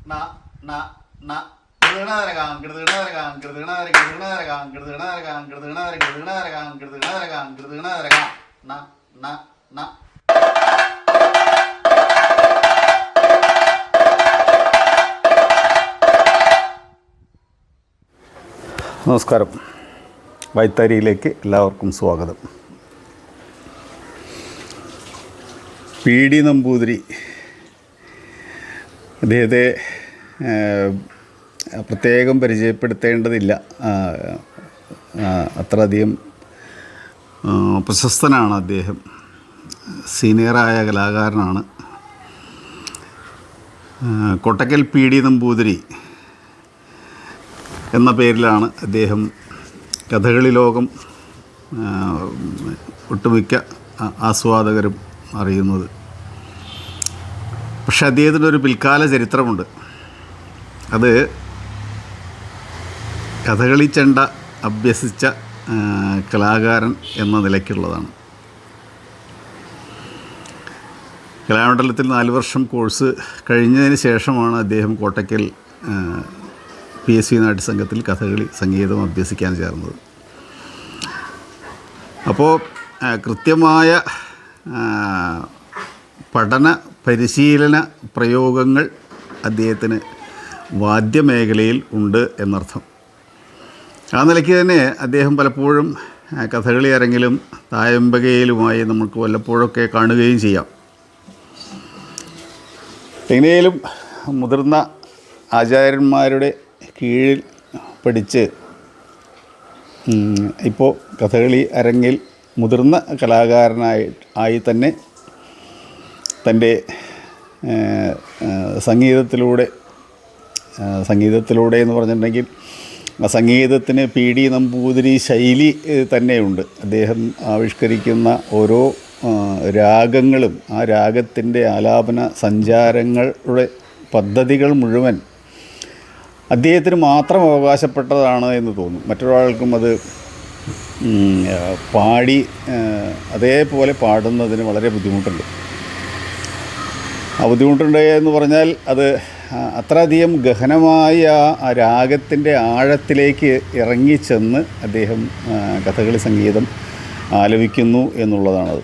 ന ന ന കൃതണരകാം കൃതണരകാം കൃതണരകാം കൃതണരകാം കൃതണരകാം കൃതണരകാം കൃതണരകാം കൃതണരകാം ന ന ന. നമസ്കാരം. വൈത്താരിയിലേക്ക് എല്ലാവർക്കും സ്വാഗതം. പി ഡി നമ്പൂതിരി, അദ്ദേഹത്തെ പ്രത്യേകം പരിചയപ്പെടുത്തേണ്ടതില്ല. അത്രയധികം പ്രശസ്തനാണ് അദ്ദേഹം. സീനിയറായ കലാകാരനാണ്. കൊട്ടക്കൽ പി ഡി നമ്പൂതിരി എന്ന പേരിലാണ് അദ്ദേഹം കഥകളി ലോകം ഒട്ടുമിക്ക ആസ്വാദകരും അറിയുന്നത്. പക്ഷെ അദ്ദേഹത്തിൻ്റെ ഒരു പിൽക്കാല ചരിത്രമുണ്ട്. അത് കഥകളി ചെണ്ട അഭ്യസിച്ച കലാകാരൻ എന്ന നിലയ്ക്കുള്ളതാണ്. കലാമണ്ഡലത്തിൽ 4 വർഷം കോഴ്സ് കഴിഞ്ഞതിന് ശേഷമാണ് അദ്ദേഹം കോട്ടയ്ക്കൽ PSV നാട്യസംഘത്തിൽ കഥകളി സംഗീതം അഭ്യസിക്കാൻ ചേർന്നത്. അപ്പോൾ കൃത്യമായ പഠന പരിശീലന പ്രയോഗങ്ങൾ അദ്ദേഹത്തിന് വാദ്യമേഖലയിൽ ഉണ്ട് എന്നർത്ഥം. ആ നിലയ്ക്ക് തന്നെ അദ്ദേഹം പലപ്പോഴും കഥകളി അരങ്ങിലും തായമ്പകയിലുമായി നമുക്ക് വല്ലപ്പോഴൊക്കെ കാണുകയും ചെയ്യാം. എങ്ങനെയും മുതിർന്ന ആചാര്യന്മാരുടെ കീഴിൽ പഠിച്ച് ഇപ്പോൾ കഥകളി അരങ്ങിൽ മുതിർന്ന കലാകാരനായി തന്നെ തൻ്റെ സംഗീതത്തിലൂടെ എന്ന് പറഞ്ഞിട്ടുണ്ടെങ്കിൽ ആ സംഗീതത്തിന് പി ഡി നമ്പൂതിരി ശൈലി തന്നെയുണ്ട്. അദ്ദേഹം ആവിഷ്കരിക്കുന്ന ഓരോ രാഗങ്ങളും ആ രാഗത്തിൻ്റെ ആലാപന സഞ്ചാരങ്ങളുടെ പദ്ധതികൾ മുഴുവൻ അദ്ദേഹത്തിന് മാത്രം അവകാശപ്പെട്ടതാണ് എന്ന് തോന്നും. മറ്റൊരാൾക്കും അത് പാടി അതേപോലെ പാടുന്നതിന് വളരെ ബുദ്ധിമുട്ടുണ്ട്. ആ ബുദ്ധിമുട്ടുണ്ട് എന്ന് പറഞ്ഞാൽ അത് അത്രയധികം ഗഹനമായ ആ രാഗത്തിൻ്റെ ആഴത്തിലേക്ക് ഇറങ്ങിച്ചെന്ന് അദ്ദേഹം കഥകളി സംഗീതം ആലപിക്കുന്നു എന്നുള്ളതാണത്.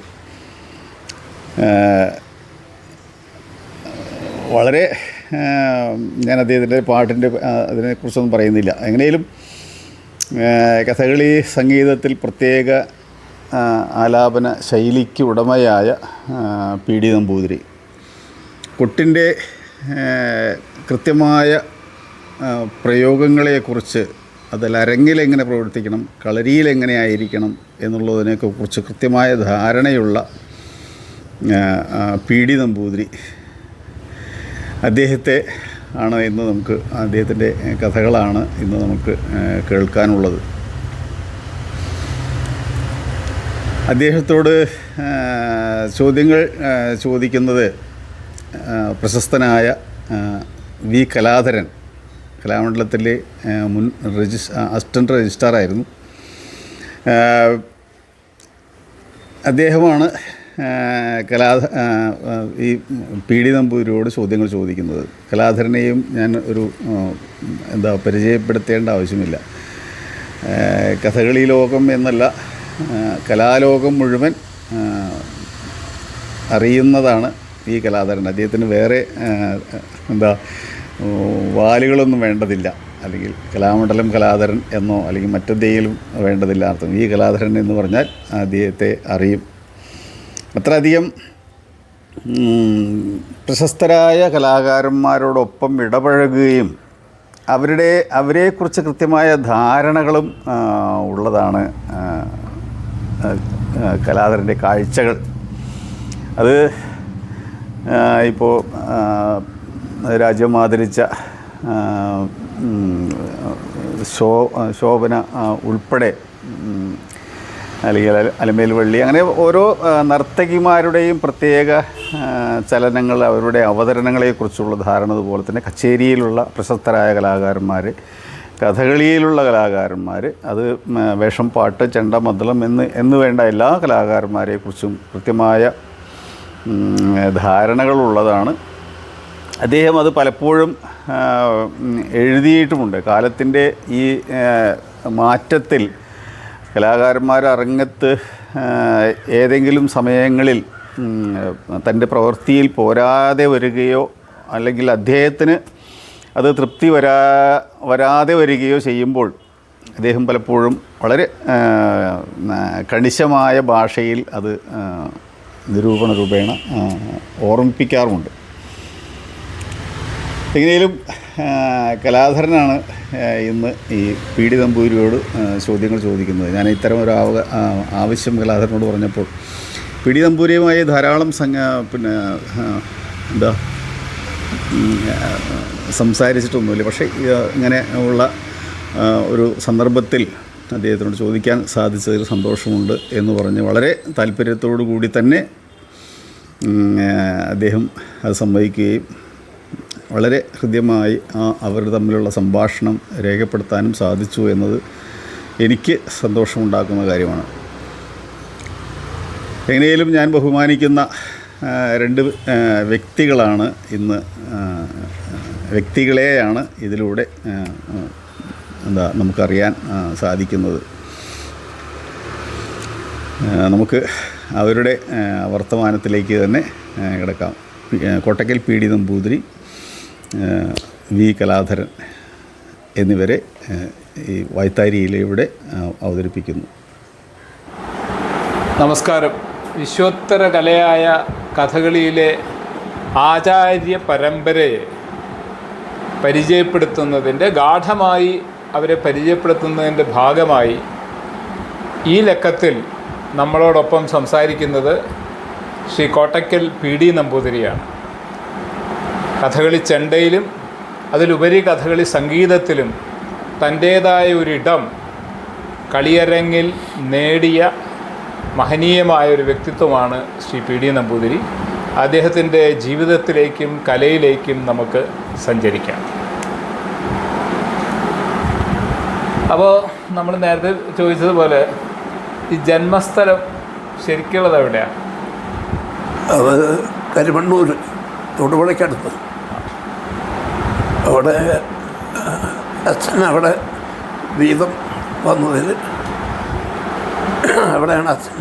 വളരെ ഞാൻ അദ്ദേഹത്തിൻ്റെ പാട്ടിൻ്റെ അതിനെക്കുറിച്ചൊന്നും പറയുന്നില്ല. എങ്ങനെയും കഥകളി സംഗീതത്തിൽ പ്രത്യേക ആലാപന ശൈലിക്ക് ഉടമയായ പി ഡി നമ്പൂതിരി കൊട്ടിൻ്റെ കൃത്യമായ പ്രയോഗങ്ങളെക്കുറിച്ച്, അതിൽ അരങ്ങിലെങ്ങനെ പ്രവർത്തിക്കണം, കളരിയിലെങ്ങനെ ആയിരിക്കണം എന്നുള്ളതിനെക്കുറിച്ച് കൃത്യമായ ധാരണയുള്ള പി ഡി നമ്പൂതിരി അദ്ദേഹത്തെ ആണ് ഇന്ന് നമുക്ക് അദ്ദേഹത്തിൻ്റെ കഥകളാണ് ഇന്ന് നമുക്ക് കേൾക്കാനുള്ളത്. അദ്ദേഹത്തോട് ചോദ്യങ്ങൾ ചോദിക്കുന്നത് പ്രശസ്തനായ വി കലാധരൻ, കലാമണ്ഡലത്തിലെ മുൻ അസിസ്റ്റൻ്റ് രജിസ്ട്രാറായിരുന്നു. അദ്ദേഹമാണ് ഈ പി ഡി നമ്പൂതിരിയോട് ചോദ്യങ്ങൾ ചോദിക്കുന്നത്. കലാധരനെയും ഞാൻ ഒരു പരിചയപ്പെടുത്തേണ്ട ആവശ്യമില്ല. കഥകളി ലോകം എന്നല്ല, കലാലോകം മുഴുവൻ അറിയുന്നതാണ് ഈ കലാധരൻ. അദ്ദേഹത്തിന് വേറെ വാലുകളൊന്നും വേണ്ടതില്ല, അല്ലെങ്കിൽ കലാമണ്ഡലം കലാധരൻ എന്നോ അല്ലെങ്കിൽ മറ്റെന്തെങ്കിലും വേണ്ടതില്ല അർത്ഥം. ഈ കലാധരൻ എന്ന് പറഞ്ഞാൽ അദ്ദേഹത്തെ അറിയും. അത്രയധികം പ്രശസ്തരായ കലാകാരന്മാരോടൊപ്പം ഇടപഴകുകയും അവരെക്കുറിച്ച് കൃത്യമായ ധാരണകളും ഉള്ളതാണ് കലാധരൻ്റെ കാഴ്ചകൾ. അത് ഇപ്പോൾ രാജ്യം ആദരിച്ച ശോഭന ഉൾപ്പെടെ, അല്ലെങ്കിൽ അലമേൽ വള്ളി, അങ്ങനെ ഓരോ നർത്തകിമാരുടെയും പ്രത്യേക ചലനങ്ങൾ, അവരുടെ അവതരണങ്ങളെക്കുറിച്ചുള്ള ധാരണ, അതുപോലെ തന്നെ കച്ചേരിയിലുള്ള പ്രശസ്തരായ കലാകാരന്മാർ, കഥകളിയിലുള്ള കലാകാരന്മാർ, അത് വേഷം, പാട്ട്, ചെണ്ട, മദ്ദളം എന്ന് വേണ്ട എല്ലാ കലാകാരന്മാരെക്കുറിച്ചും കൃത്യമായ ധാരണകളുള്ളതാണ്. അദ്ദേഹം അത് പലപ്പോഴും എഴുതിയിട്ടുമുണ്ട്. കാലത്തിൻ്റെ ഈ മാറ്റത്തിൽ കലാകാരന്മാർ അരങ്ങത്ത് ഏതെങ്കിലും സമയങ്ങളിൽ തൻ്റെ പ്രവൃത്തിയിൽ പോരാതെ വരികയോ അല്ലെങ്കിൽ അദ്ദേഹത്തിന് അത് തൃപ്തി വരാതെ വരികയോ ചെയ്യുമ്പോൾ അദ്ദേഹം പലപ്പോഴും വളരെ കണിശമായ ഭാഷയിൽ അത് നിരൂപണ രൂപേണ ഓർമ്മിപ്പിക്കാറുമുണ്ട്. എങ്ങനെയും കലാധരനാണ് ഇന്ന് ഈ പി ഡി നമ്പൂതിരിയോട് ചോദ്യങ്ങൾ ചോദിക്കുന്നത്. ഞാൻ ഇത്തരം ഒരു ആവശ്യം കലാധരനോട് പറഞ്ഞപ്പോൾ പി ഡി നമ്പൂതിരിയുമായി ധാരാളം സംസാരിച്ചിട്ടൊന്നുമില്ല. പക്ഷേ ഇങ്ങനെ ഉള്ള ഒരു സന്ദർഭത്തിൽ അദ്ദേഹത്തിനോട് ചോദിക്കാൻ സാധിച്ചതിൽ സന്തോഷമുണ്ട് എന്ന് പറഞ്ഞ് വളരെ താല്പര്യത്തോടു കൂടി തന്നെ അദ്ദേഹം അത് സമ്മതിക്കുകയും വളരെ ഹൃദ്യമായി അവർ തമ്മിലുള്ള സംഭാഷണം രേഖപ്പെടുത്താനും സാധിച്ചു എന്നത് എനിക്ക് സന്തോഷമുണ്ടാക്കുന്ന കാര്യമാണ്. എങ്ങനെയും ഞാൻ ബഹുമാനിക്കുന്ന രണ്ട് വ്യക്തികളാണ് ഇന്ന് വ്യക്തികളെയാണ് ഇതിലൂടെ നമുക്കറിയാൻ സാധിക്കുന്നത്. നമുക്ക് അവരുടെ വർത്തമാനത്തിലേക്ക് തന്നെ കിടക്കാം. Kottakkal P D Namboothiri, V Kaladharan എന്നിവരെ ഈ വായ്ത്താരിയിലൂടെ അവതരിപ്പിക്കുന്നു. നമസ്കാരം. വിശ്വോത്തര കലയായ കഥകളിയിലെ ആചാര്യ പരമ്പരയെ പരിചയപ്പെടുത്തുന്നതിൻ്റെ ഗാഠമായി അവരെ പരിചയപ്പെടുത്തുന്നതിൻ്റെ ഭാഗമായി ഈ ലക്കത്തിൽ നമ്മളോടൊപ്പം സംസാരിക്കുന്നത് ശ്രീ കോട്ടക്കൽ പി ഡി നമ്പൂതിരിയാണ്. കഥകളി ചെണ്ടയിലും അതിലുപരി കഥകളി സംഗീതത്തിലും തൻ്റേതായ ഒരിടം കളിയരങ്ങിൽ നേടിയ മഹനീയമായൊരു വ്യക്തിത്വമാണ് ശ്രീ പി ഡി നമ്പൂതിരി. അദ്ദേഹത്തിൻ്റെ ജീവിതത്തിലേക്കും കലയിലേക്കും നമുക്ക് സഞ്ചരിക്കാം. അപ്പോൾ നമ്മൾ നേരത്തെ ചോദിച്ചതുപോലെ ഈ ജന്മസ്ഥലം ശരിക്കുള്ളത് എവിടെയാണ്? അത് കരിമണ്ണൂർ, തൊടുപുഴയ്ക്കടുത്ത്. അവിടെ അച്ഛൻ അവിടെ വീതം വന്നതിൽ അവിടെയാണ് അച്ഛൻ.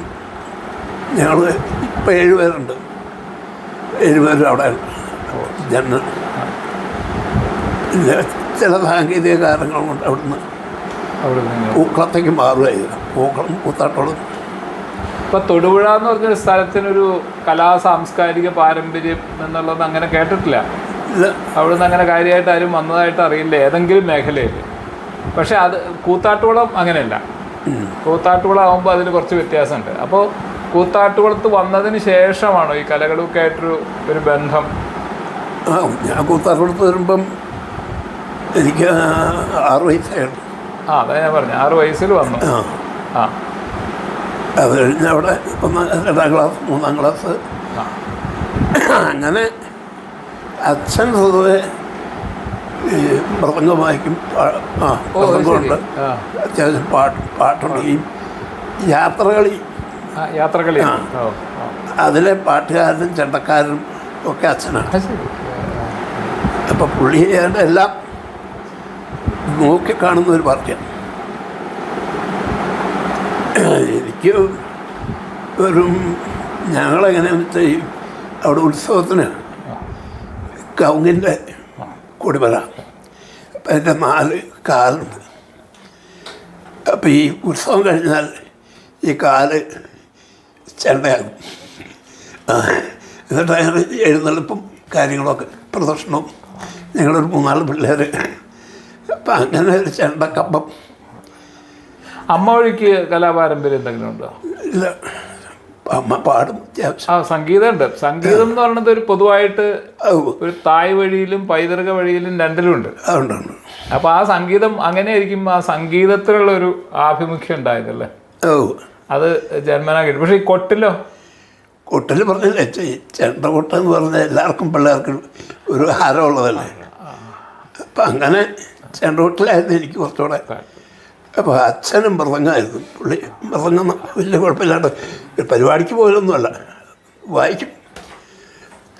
ഞങ്ങൾ ഇപ്പം 7 പേരുണ്ട്. 7 പേരും അവിടെയാണ് ജന്മം. പിന്നെ ചില സാങ്കേതിക കാരണങ്ങൾ കൊണ്ട് അവിടുന്ന് പൂക്കളത്തേക്ക് മാറുകയായിരുന്നു. പൂക്കളം കൂത്താട്ടോളം. ഇപ്പോൾ തൊടുപുഴ എന്ന് പറഞ്ഞൊരു സ്ഥലത്തിനൊരു കലാ സാംസ്കാരിക പാരമ്പര്യം എന്നുള്ളത് അങ്ങനെ കേട്ടിട്ടില്ല. അവിടുന്ന് അങ്ങനെ കാര്യമായിട്ട് ആരും വന്നതായിട്ട് അറിയില്ല ഏതെങ്കിലും മേഖലയിൽ. പക്ഷേ അത് കൂത്താട്ടുകുളം അങ്ങനെയല്ല. കൂത്താട്ടുകുളം ആകുമ്പോൾ അതിന് കുറച്ച് വ്യത്യാസമുണ്ട്. അപ്പോൾ കൂത്താട്ടുകുളത്ത് വന്നതിന് ശേഷമാണോ ഈ കലകളൊക്കെ ആയിട്ടൊരു ബന്ധം? ഞാൻ കൂത്താട്ടുകുളത്ത് വരുമ്പം എനിക്ക് 6 വയസ്സായിരുന്നു. അതാ ഞാൻ പറഞ്ഞു, 6 വയസ്സിൽ വന്നു. അത് കഴിഞ്ഞ് അവിടെ 1, 2 ക്ലാസ്, 3 ക്ലാസ്. അങ്ങനെ അച്ഛൻ പൊതുവെ ഈ മൃദംഗം വായിക്കും. മൃദംഗമുണ്ട്, അത്യാവശ്യം പാട്ടുണ്ട്. ഈ യാത്രകളി അതിലെ പാട്ടുകാരനും ചെണ്ടക്കാരനും ഒക്കെ അച്ഛനാണ്. അപ്പം പുള്ളി എല്ലാം നോക്കിക്കാണുന്ന ഒരു പാർട്ടിയാണ്. എനിക്ക് ഞങ്ങളെങ്ങനെയാണെന്ന് വെച്ചാൽ അവിടെ ഉത്സവത്തിന് കവുങ്ങിൻ്റെ കൊടിമര, അപ്പം അതിൻ്റെ 4 കാലുണ്ട്. അപ്പം ഈ ഉത്സവം കഴിഞ്ഞാൽ ഈ കാല് ചെണ്ടയാകും. എന്നിട്ട് അങ്ങനെ എഴുന്നള്ളിപ്പും കാര്യങ്ങളൊക്കെ പ്രദർശനവും. ഞങ്ങളൊരു 3-4 പിള്ളേർ. അപ്പം അങ്ങനെ ഒരു ചെണ്ടക്കപ്പം. അമ്മ വഴിക്ക് കലാപാരമ്പര്യം എന്തെങ്കിലും ഉണ്ടോ? ഇല്ല, അമ്മ പാടും അത്യാവശ്യം. സംഗീതമുണ്ട്. സംഗീതം എന്ന് പറയുന്നത് ഒരു പൊതുവായിട്ട് ഒരു തായ് വഴിയിലും പൈതൃക വഴിയിലും രണ്ടിലുമുണ്ട്. അതുകൊണ്ടാണ്. അപ്പോൾ ആ സംഗീതം അങ്ങനെയായിരിക്കും. ആ സംഗീതത്തിലുള്ളൊരു ആഭിമുഖ്യം ഉണ്ടായതല്ലേ? അത് ജന്മനാ കിട്ടും. പക്ഷേ ഈ കൊട്ടിലോ? കൊട്ടിൽ പറഞ്ഞില്ലേ, ചെണ്ട കൊട്ടെന്ന് പറഞ്ഞാൽ എല്ലാവർക്കും പിള്ളേർക്കും ഒരു ഹരമുള്ളതല്ലേ. അപ്പം അങ്ങനെ ചെണ്ട കൊട്ടിലായിരുന്നു എനിക്ക് കുറച്ചുകൂടെ. അപ്പോൾ അച്ഛനും മൃദംഗമായിരുന്നു. പുള്ളി മൃദംഗം വലിയ കുഴപ്പമില്ലാണ്ട് പരിപാടിക്ക് പോലൊന്നുമല്ല, വായിക്കും,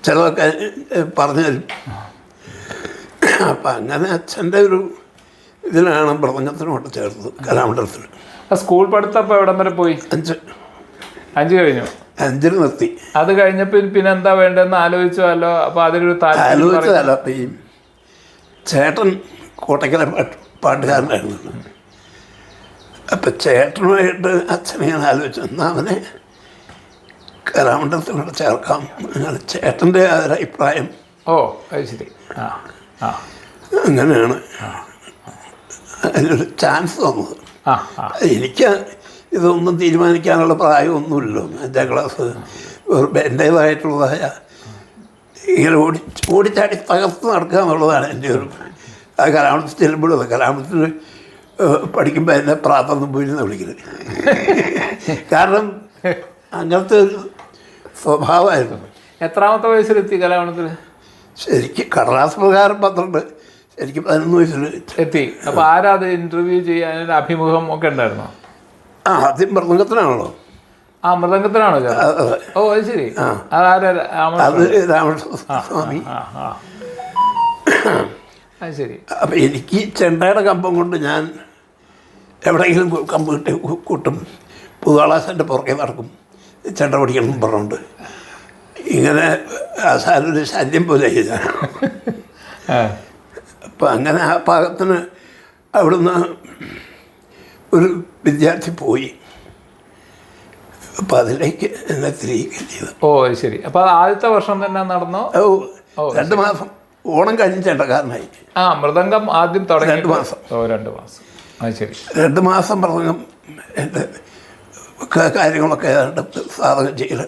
ചിലതൊക്കെ പറഞ്ഞു തരും. അപ്പം അങ്ങനെ അച്ഛൻ്റെ ഒരു ഇതിലാണ് മൃദംഗത്തിനോട്ട് ചേർത്തത് കലാമണ്ഡലത്തിൽ. സ്കൂൾ പഠിത്തം അപ്പോൾ എവിടം വരെ പോയി? 5 കഴിഞ്ഞു. 5 നിർത്തി. അത് കഴിഞ്ഞപ്പോൾ പിന്നെ എന്താ വേണ്ടതെന്ന് ആലോചിച്ചല്ലോ. അപ്പോൾ അതിലൊരു ആലോചിച്ചതല്ല. അപ്പം ഈ ചേട്ടൻ കോട്ടയ്ക്കലെ പാട്ടുകാരനായിരുന്നു. അപ്പം ചേട്ടനുമായിട്ട് അച്ഛനെ ആലോചിച്ചു, എന്നാൽ അവനെ കലാമണ്ഡലത്തിലൂടെ ചേർക്കാം. അങ്ങനെ ചേട്ടൻ്റെ ഒരഭിപ്രായം. ഓ അത് ശരി. അങ്ങനെയാണ് അതിനൊരു ചാൻസ് തന്നത്. എനിക്ക് ഇതൊന്നും തീരുമാനിക്കാനുള്ള പ്രായമൊന്നുമില്ലല്ലോ. 5ാം ക്ലാസ് എൻ്റേതായിട്ടുള്ളതായ ഇങ്ങനെ ഓടിച്ചാടി തകർത്ത് നടക്കുക എന്നുള്ളതാണ് എൻ്റെ ഒരു. ആ കലാമണ്ഡലത്തിൽ ചെല്ലുമ്പോഴും കലാമണ്ഡലത്തിൽ പഠിക്കുമ്പോൾ എന്നെ പ്രാർത്ഥന പോയിരുന്ന് വിളിക്കുന്നത്. കാരണം അങ്ങനത്തെ ഒരു സ്വഭാവമായിരുന്നു. എത്രാമത്തെ വയസ്സിലെത്തി കലാമണ്ഡലത്തിൽ? ശരിക്കും കടലാസ് പ്രകാരം 12, ശരിക്കും 11 വയസ്സിൽ എത്തി. അപ്പോൾ ആരാ അത് ഇൻ്റർവ്യൂ ചെയ്യാൻ അഭിമുഖം ഒക്കെ ഉണ്ടായിരുന്നോ? ആദ്യം മൃദംഗത്തിനാണല്ലോ. മൃദംഗത്തിനാണോ? ഓ അത് ശരി. അത് രാമസ്വാമി. അത് ശരി. അപ്പം എനിക്ക് ചെണ്ടയുടെ കമ്പം കൊണ്ട് ഞാൻ എവിടെയെങ്കിലും കമ്പ് കിട്ടി കൂട്ടും. പുതുവാളാശൻ്റെ പുറകെ നടക്കും ചെണ്ട പഠിക്കണം പറഞ്ഞുകൊണ്ട്. ഇങ്ങനെ ഒരു ശല്യം പോലെ ഞാൻ. അപ്പം അങ്ങനെ ആ പാകത്തിന് അവിടുന്ന് ഒരു വിദ്യാർത്ഥി പോയി. അപ്പം അതിലേക്ക് എന്നെ തിരികെ ചെയ്തു. ഓ ശരി. അപ്പോൾ അത് ആദ്യത്തെ വർഷം തന്നെ നടന്നോ? 2 മാസം ഓണം കഴിഞ്ഞ് ചെണ്ടക്കാരനായി. മൃദംഗം ആദ്യം തുടങ്ങി 2 മാസം. 2 മാസം. അത് ശരി. 2 മാസം മൃദംഗം എൻ്റെ കാര്യങ്ങളൊക്കെ ഏതാണ്ട് സാധകം ചെയ്യൽ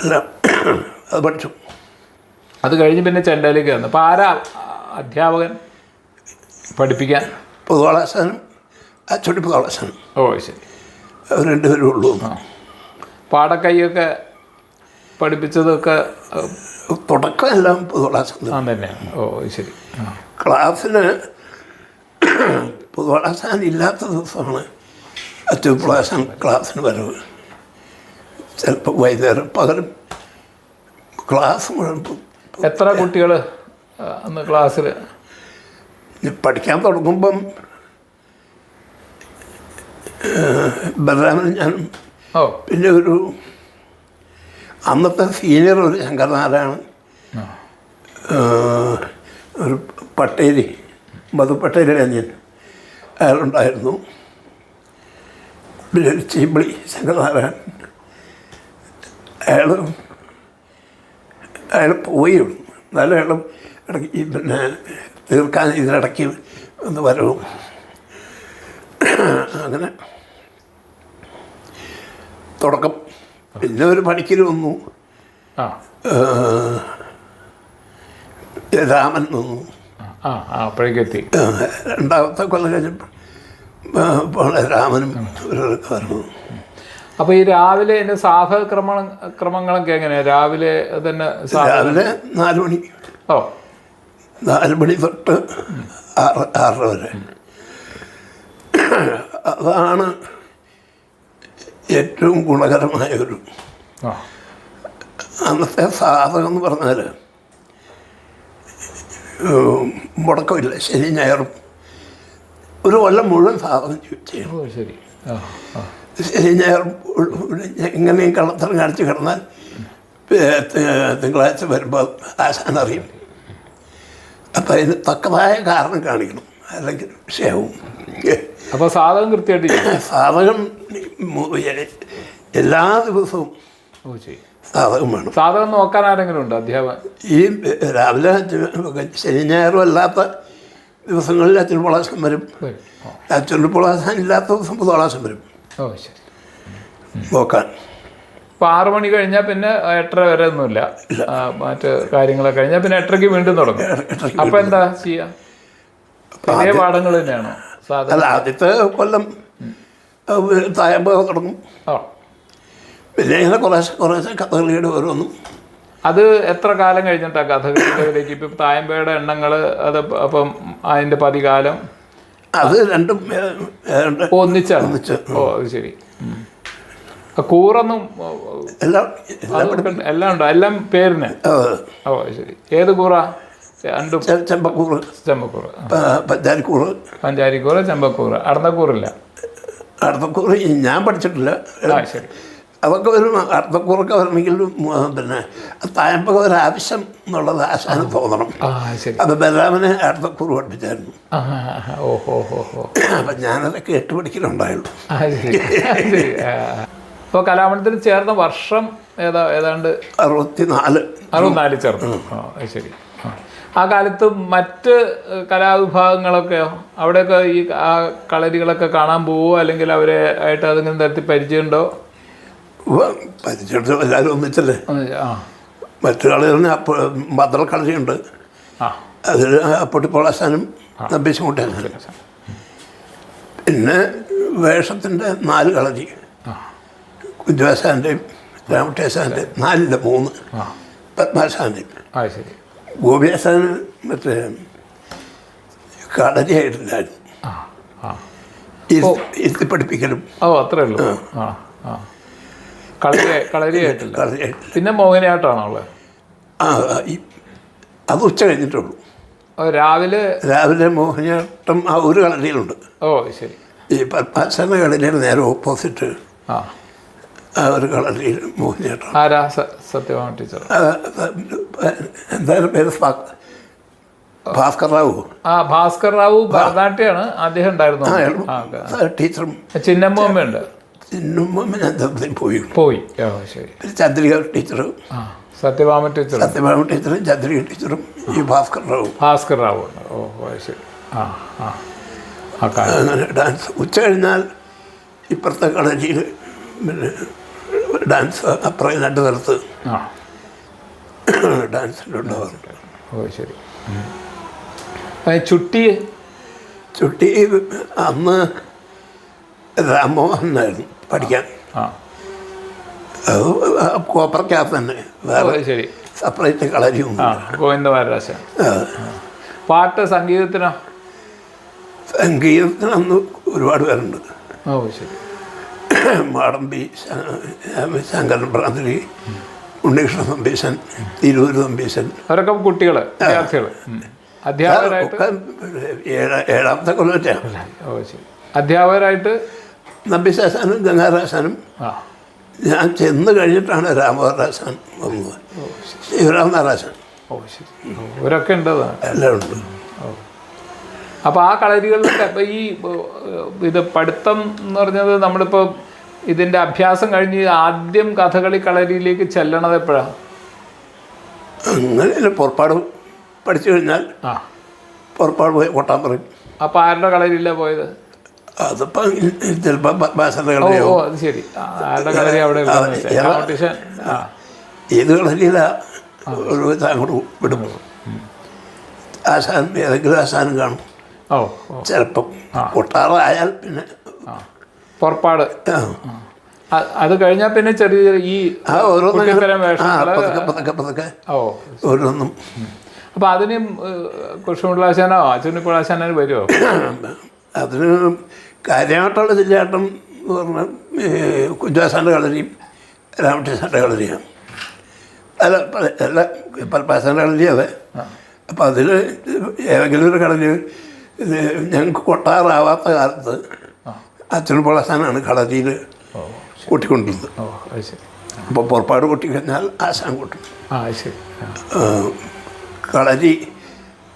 എല്ലാം അത് പഠിച്ചു. അത് കഴിഞ്ഞ് പിന്നെ ചെണ്ടയിലേക്ക് വന്നു. അപ്പോൾ ആരാ അധ്യാപകൻ പഠിപ്പിക്കാൻ? പുതുവാളാശാനും അച്ചോട്ടി പുതുവാളാശാനും. ഓ ശരി. അവർ 2 പേരും ഉള്ളൂ. പാടക്കൈയൊക്കെ പഠിപ്പിച്ചതൊക്കെ തുടക്കം എല്ലാം പുതുവാളാശാൻ തന്നെയാണ്. ഓ ശരി. ക്ലാസ്സിന് പുതുവാളാശാൻ ഇല്ലാത്ത ദിവസമാണ് അച്ചോട്ടി പുതുവാളാശാൻ ക്ലാസ്സിന് വരവ്. ചിലപ്പോൾ വൈകുന്നേരം പകരം ക്ലാസ് മുഴുവൻ. എത്ര കുട്ടികൾ അന്ന് ക്ലാസ്സിൽ? പഠിക്കാൻ തുടങ്ങുമ്പം ബലരാമനും ഞാനും, പിന്നെ ഒരു അന്നത്തെ സീനിയർ ഒരു ശങ്കരനാരായണൻ, ഒരു പട്ടേരി മധു പട്ടേരി അനിയൻ അയാളുണ്ടായിരുന്നു. പിന്നെ ഒരു ചീമ്പിളി ശങ്കരനാരായണൻ, അയാൾ പോയി. എന്നാലും അയാളും ഇടയ്ക്ക് പിന്നെ തീർക്കാൻ ഇതിനിടയ്ക്ക് ഒന്ന് വരവും. അങ്ങനെ തുടക്കം. പിന്നെ ഒരു പണിക്കൽ വന്നു, രാമൻ വന്നു. അപ്പോഴേക്കെത്തി. 2ാമത്തെ കൊല്ലം കഴിഞ്ഞപ്പോൾ രാമനും ഒരു വന്നു. അപ്പോൾ ഈ രാവിലെ എൻ്റെ ക്രമങ്ങളൊക്കെ എങ്ങനെയാണ്? രാവിലെ തന്നെ 4 മണി. 4 മണി തൊട്ട് 6 വരെ. അതാണ് ഏറ്റവും ഗുണകരമായ ഒരു. അന്നത്തെ സാധകം എന്ന് പറഞ്ഞാൽ മുടക്കമില്ല. ശനി ഞായറും ഒരു കൊല്ലം മുഴുവൻ സാധകം ചെയ്യണം. ശരി. ശനി ഞായറും എങ്ങനെയും കള്ളത്തരം കാണിച്ച് കിടന്നാൽ തിങ്കളാഴ്ച വരുമ്പോൾ ആശാൻ അറിയും. അപ്പം അതിന് തക്കതായ കാരണം കാണിക്കണം, അല്ലെങ്കിൽ വിഷയവും. അപ്പോൾ സാധകം കൃത്യമായിട്ട് സാധകം എല്ലാ ദിവസവും സാധകം വേണം. സാധകം നോക്കാൻ ആരെങ്കിലും ഉണ്ടോ അധ്യാപകൻ? ഈ രാവിലെ ശനി ഞായറും അല്ലാത്ത ദിവസങ്ങളിൽ അച്ഛൻ പൊളാശം വരും. അച്ഛൻ പൊളാശം ഇല്ലാത്ത ദിവസം പുതുവാളാശം വരും. ഓ ശരി. നോക്കാൻ. അപ്പോൾ 6 മണി കഴിഞ്ഞാൽ പിന്നെ 8:30 വരെ ഒന്നുമില്ല. മറ്റ് കാര്യങ്ങളൊക്കെ കഴിഞ്ഞാൽ പിന്നെ 8:30 വീണ്ടും തുടങ്ങും. അപ്പോൾ എന്താ ചെയ്യുക? അതേ പാഠങ്ങൾ തന്നെയാണോ? അല്ല, ആദ്യത്തെ കൊല്ലം തായമ്പ തുടങ്ങും. പിന്നെ ഇങ്ങനെ കുറേശ്ശെ കഥകളിയുടെ ഓരോന്നും. അത് എത്ര കാലം കഴിഞ്ഞിട്ടാണ് കഥകളിയിലേക്ക്? ഇപ്പം തായമ്പയുടെ എണ്ണങ്ങൾ അത് അപ്പം അതിൻ്റെ പതികാലം അത് രണ്ടും ഒന്നിച്ചാണ്. ഓ അത് ശരി. കൂറൊന്നും എല്ലാം ഉണ്ടോ? എല്ലാം പേരിന്? ഓ ശരി. ഏത് കൂറ? രണ്ടും ചെമ്പക്കൂറ്, ചെമ്പക്കൂറ്, പഞ്ചാരിക്കൂറ്. പഞ്ചാരിക്കൂറ്, ചെമ്പക്കൂറ്, അടന്നക്കൂറില്ല. അടത്തക്കൂറ് ഞാൻ പഠിച്ചിട്ടില്ല. ശരി. അതൊക്കെ വരും. അടത്തക്കൂറൊക്കെ വരണമെങ്കിൽ പിന്നെ തായമ്പക ഒരാവശ്യം എന്നുള്ളത് ആശാന് തോന്നണം. ശരി. അപ്പം ബലരാമനെ അടത്തക്കൂറ് പഠിപ്പിച്ചായിരുന്നു. ഓഹോ. അപ്പം ഞാനത് കേട്ട് പഠിക്കലുണ്ടായുള്ളൂ. ഇപ്പോൾ കലാമണ്ഡലത്തിൽ ചേർന്ന വർഷം ഏതാണ്ട് 64 ചേർന്നു. ശരി. ആ കാലത്ത് മറ്റ് കലാവിഭാഗങ്ങളൊക്കെയോ അവിടെയൊക്കെ ഈ ആ കളരികളൊക്കെ കാണാൻ പോവുമോ, അല്ലെങ്കിൽ അവരെ ആയിട്ട് അതെങ്കിലും തരത്തിൽ പരിചയമുണ്ടോ? പരിചയം എല്ലാവരും ഒന്നിച്ചല്ലേ. മറ്റു കളികളിൽ ഭദ്ര കളരിയുണ്ട്. അതിൽ പൊട്ടിപ്പൊളാശാനും നമ്പീശുമുട്ടേനും. പിന്നെ വേഷത്തിൻ്റെ 4 കളരി, കുഞ്ചാശാൻ്റെയും രാമട്ടേശാൻ്റെയും 4 3 പത്മാശാൻ്റെയും. ശരി. ഗോപിയാശാന് മറ്റേ കളരിയായിട്ടില്ലായിരുന്നു, ഇരുത്തി പഠിപ്പിക്കലും. അത്രേ ഉള്ളൂ. കളരിയായിട്ടില്ല. പിന്നെ മോഹിനിയാട്ടമാണോ ഉള്ളത്? അത് ഉച്ച കഴിഞ്ഞിട്ടുള്ളൂ. രാവിലെ മോഹിനിയാട്ടം ആ ഒരു കളരിയിലുണ്ട്. ശരി. ഈ പത്മാശാന്റെ കളരിയുടെ നേരെ ഓപ്പോസിറ്റ് ആ ഒരു കളരിയിൽ മോഹിനിയാട്ടം. സത്യഭാമ ടീച്ചർ. എന്തായാലും പേര് ഭാസ്കർ റാവു. ഭാസ്കർ റാവു ഭരതനാട്യമാണ് അദ്ദേഹം ഉണ്ടായിരുന്നു. ടീച്ചറും ചിന്നമ്മയുണ്ട്. ഞാൻ പോയി. ശരി. ചന്ദ്രിക ടീച്ചറും സത്യഭാമ ടീച്ചറും ചന്ദ്രിക ടീച്ചറും ഈ ഭാസ്കർ റാവു. ശരി. അങ്ങനെ ഡാൻസ് ഉച്ച കഴിഞ്ഞാൽ ഇപ്പുറത്തെ കളരിയിൽ പിന്നെ ഡാൻസ് അപ്പുറം 2 സ്ഥലത്ത് ഡാൻസിലുണ്ടാവാറുണ്ട്. ശരി. ചുട്ടി അന്ന് രാമോഹനായിരുന്നു പഠിക്കാൻ. അത് കോപ്പറക്കകത്ത് തന്നെ, വേറെ സെപ്പറേറ്റ് കളരിയും. ഗോവിന്ദവാരാശൻ. പാട്ട് സംഗീതത്തിനോ? സംഗീതത്തിനന്ന് ഒരുപാട് പേരുണ്ട്. ശരി. മാടമ്പി, ശങ്കരൻ ഭ്രാന്തിരി, ഉണ്ണികൃഷ്ണ തമ്പീശൻ, തിരൂര് തമ്പീശൻ. അവരൊക്കെ കുട്ടികൾ, വിദ്യാർത്ഥികൾ. അധ്യാപകരായിട്ട് 7ാമത്തെ കൊല്ലത്തെയാണ്. അധ്യാപകരായിട്ട് നമ്പീശാശാനും ഗംഗാരാശാനും. ഞാൻ ചെന്ന് കഴിഞ്ഞിട്ടാണ് രാമവരാശാൻ വന്നത്, ശിവരാമനാരാശാൻ. ഇവരൊക്കെ ഉണ്ട്, എല്ലാം ഉണ്ട്. അപ്പോൾ ആ കളരികളിലൊക്കെ ഇപ്പോൾ ഈ ഇത് പഠിത്തം എന്ന് പറഞ്ഞത് നമ്മളിപ്പോൾ ഇതിൻ്റെ അഭ്യാസം കഴിഞ്ഞ് ആദ്യം കഥകളി കളരിയിലേക്ക് ചെല്ലണത് എപ്പോഴാണ്? അങ്ങനെ പുറപ്പാട് പഠിച്ചു കഴിഞ്ഞാൽ പുറപ്പാട് പോയി കൊട്ടാൻ പറയും. അപ്പോൾ ആരുടെ കളരിയിലാണ് പോയത്? അതിപ്പോൾ ചിലപ്പോൾ പത്മാശാന്റെ കളരി. അത് ശരി. ആരുടെ കളരി അവിടെ? ഏത് കളരിയിലാ ഒരു അങ്ങോട്ട് വിടും. ആശാൻ ഏതെങ്കിലും ആശാനും കാണും. ചിലപ്പം കൊട്ടാറായാൽ പിന്നെ പുറപ്പാട്. അത് കഴിഞ്ഞാൽ പിന്നെ ചെറിയ ചെറിയ ഈ ഓരോന്നും. അപ്പം അതിന് കൃഷ്ണപിള്ളാശാനോ അച്ഛനിപ്പിള്ളാശാനോ വരുമോ? അതിന് കാര്യമായിട്ടുള്ള ജില്ലാട്ടം എന്ന് പറഞ്ഞാൽ കുഞ്ചാശാൻ്റെ കളരിയും രാമകൃഷ്ണൻ്റെ കളരിയാണ്. എല്ലാ പൽപ്പാശാൻ്റെ കളരി അതെ. അപ്പം അതിൽ ഏതെങ്കിലും ഒരു കളരി ഞങ്ങൾക്ക് കൊട്ടാറാവാത്ത കാലത്ത് അച്ഛനിപ്പിള്ളാശാനാണ് കളരിയിൽ കൂട്ടിക്കൊണ്ടിരുന്നത്. അപ്പോൾ പുറപ്പാട് കൂട്ടിക്കഴിഞ്ഞാൽ ആശാൻ കൂട്ടും. കളരി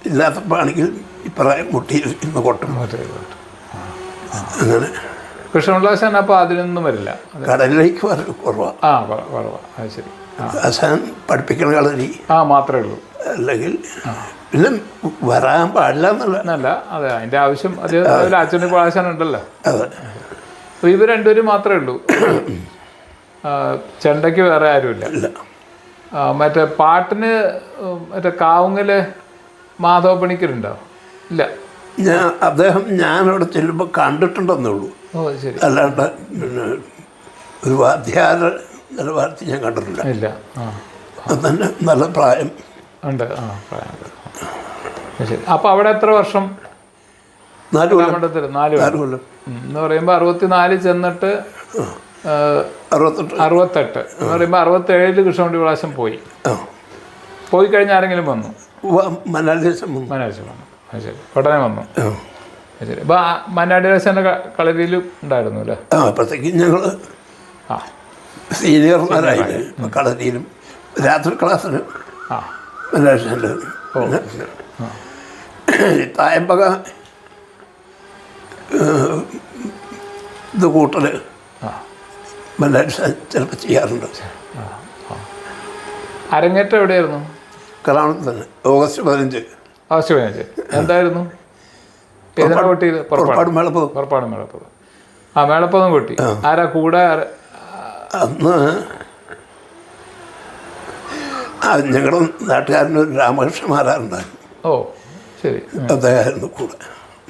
ഇല്ലാത്തപ്പോൾ ആണെങ്കിൽ ഇപ്പറയും മുട്ടിയിൽ ഇന്ന് കൊട്ടും. അങ്ങനെ കൃഷ്ണപിള്ളാശാൻ അപ്പോൾ അതിനൊന്നും വരില്ല, കടലിലേക്ക് കുറവാണ്. അത് ശരി. ആശാൻ പഠിപ്പിക്കുന്ന കളരി മാത്രമേ ഉള്ളൂ. അല്ലെങ്കിൽ പിന്നെ വരാൻ പാടില്ല എന്നല്ല. അതെ, അതിൻ്റെ ആവശ്യം അച്ഛനിപ്പിള്ളാശാൻ ഉണ്ടല്ലോ. അതെ. അപ്പോൾ ഇവർ രണ്ടുപേരും മാത്രമേ ഉള്ളൂ. ചെണ്ടയ്ക്ക് വേറെ ആരുമില്ല. മറ്റേ പാട്ടിന് മറ്റേ കാവുങ്ങല് മാധവ പണിക്കരുണ്ടോ? ഇല്ല. ഞാനവിടെ ചെല്ലുമ്പോൾ കണ്ടിട്ടുണ്ടെന്നേ ഉള്ളൂ. ശരി. അല്ലാണ്ട് പിന്നെ ഒരു വാദ്യാര നിലവാരത്തിൽ ഞാൻ കണ്ടിട്ടില്ല. ഇല്ല. അത് തന്നെ നല്ല പ്രായം ഉണ്ട്. ശരി. അപ്പോൾ അവിടെ എത്ര വർഷം? 4 കൊല്ലം. 4 കൊല്ലം എന്ന് പറയുമ്പോൾ 64 ചെന്നിട്ട് 68 എന്ന് പറയുമ്പോൾ 67 കൃഷ്ണപിള്ളാശൻ പോയി കഴിഞ്ഞ് ആരെങ്കിലും വന്നു? മലയാള ദേശം വന്നു. മനാഴ്ച വന്നു. അത് ശരി, ഉടനെ വന്നു. ആ. അത് ശരി. അപ്പോൾ മന്നാടി ദേശൻ്റെ കളരിയിലും ഉണ്ടായിരുന്നു അല്ലേ? ആ അപ്പോഴത്തേക്കും ഞങ്ങൾ ആ സീനിയർമാരായില്ലേ. ഇപ്പം കളരിയിലും രാത്രി ക്ലാസ്സിന് ആ മലയാള ദേശം. പിന്നെ തായമ്പക ഇത് കൂട്ടൽ ആ മലയാള ദേശം ചിലപ്പോൾ ചെയ്യാറുണ്ട്. അരങ്ങേറ്റം എവിടെയായിരുന്നു? കലാമത്ത് തന്നെ ഓഗസ്റ്റ് 15 ആവശ്യം 15 എന്തായിരുന്നു? ഏതിനാ കൊട്ടിയത്? പുറപ്പാട് മേളപ്പതും. പുറപ്പാട് മേളപ്പതും. ആ മേളപ്പതും കൊട്ടി. ആരാ കൂടെ? അന്ന് ഞങ്ങളുടെ നാട്ടുകാരനൊരു രാമകൃഷ്ണമാരാറുണ്ടായിരുന്നു. ഓ ശരി. അദ്ദേഹമായിരുന്നു കൂടെ